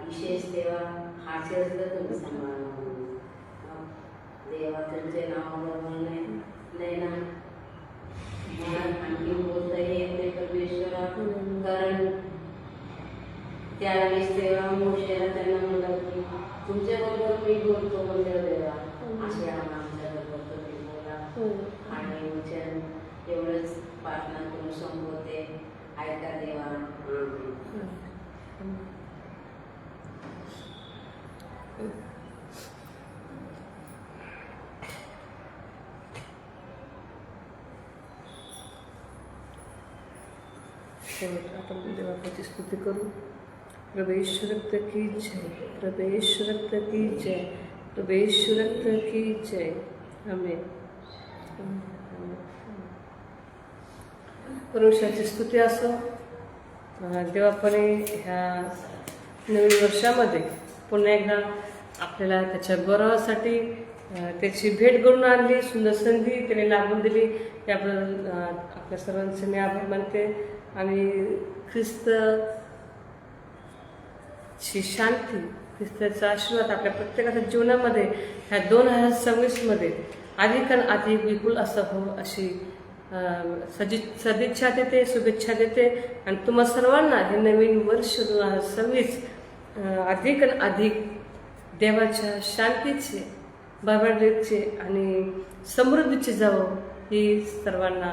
विशेष देवा हास्य असलं तुम्ही सांभाळा म्हणून. देवा तुमचे नाव बरोबर नाही ना मला आणखी बोलता येत नाही परमेश्वरा. कारण त्यावेळेस तेव्हा मोशेला त्यांना म्हणलं की तुमच्या बरोबर मी बोलतो म्हणजे देवा असे आमच्या बरोबर तुम्ही बोला. आणि वचन एवढंच प्रार्थना करून संपवते. ऐका देवा. आपण देवाची स्तुती करू. प्रवेश रक्त की जय. प्रवेश रक्त की जय. प्रवेश रक्त की जय. आमेन. परमेश्वराची स्तुती असो. देवापणे ह्या नवीन वर्षामध्ये पुन्हा एकदा आपल्याला त्याच्या गौरवासाठी त्याची भेट घडून आणली. सुंदर संधी त्याने लाभून दिली त्याबद्दल आपल्या सर्वांचे मी आभार मानते. आणि ख्रिस्ताची शांती ख्रिस्ताचा आशीर्वाद आपल्या प्रत्येकाच्या जीवनामध्ये ह्या 2026 अधिक विपुल असं हो अशी सदिच्छा देते, शुभेच्छा देते. आणि तुम्हा सर्वांना हे नवीन वर्ष 2026 अधिक देवाच्या शांतीचे, बाबाचे आणि समृद्धीचे जावं ही सर्वांना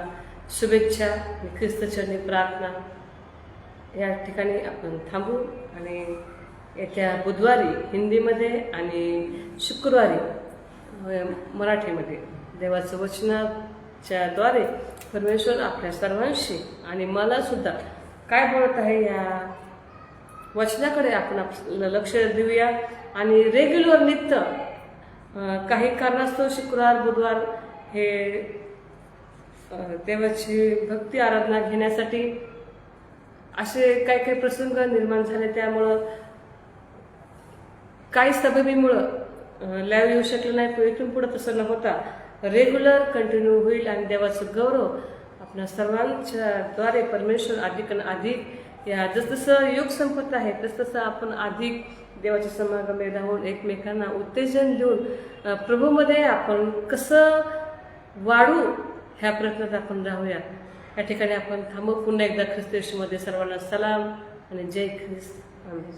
शुभेच्छा. ख्रिस्तचरणी प्रार्थना. या ठिकाणी आपण थांबू आणि येत्या बुधवारी हिंदीमध्ये आणि शुक्रवारी मराठीमध्ये देवाचं वचनाच्या द्वारे परमेश्वर आपल्या सर्वांशी आणि मला सुद्धा काय बोलत आहे या वचनाकडे आपण आपलं लक्ष देऊया. आणि रेग्युलर नित्य काही कारणास्तव शुक्रवार बुधवार हे देवाची भक्ती आराधना घेण्यासाठी असे काही प्रसंग निर्माण झाले. त्यामुळं काही सबबीमुळं लाईव्ह येऊ शकलं नाही. पण इथून पुढं तसं न होता रेग्युलर कंटिन्यू होईल आणि देवाचं गौरव आपल्या सर्वांच्या द्वारे परमेश्वर अधिक या जसजसं युग संपत आहे तसतसं आपण अधिक देवाच्या समागमे राहून एकमेकांना उत्तेजन देऊन प्रभूमध्ये आपण कसं वाढू ह्या प्रयत्नात आपण राहूया. या ठिकाणी आपण थांबू. पुन्हा एकदा ख्रिस्त येशूमध्ये सर्वांना सलाम आणि जय ख्रिस्त. आमेन.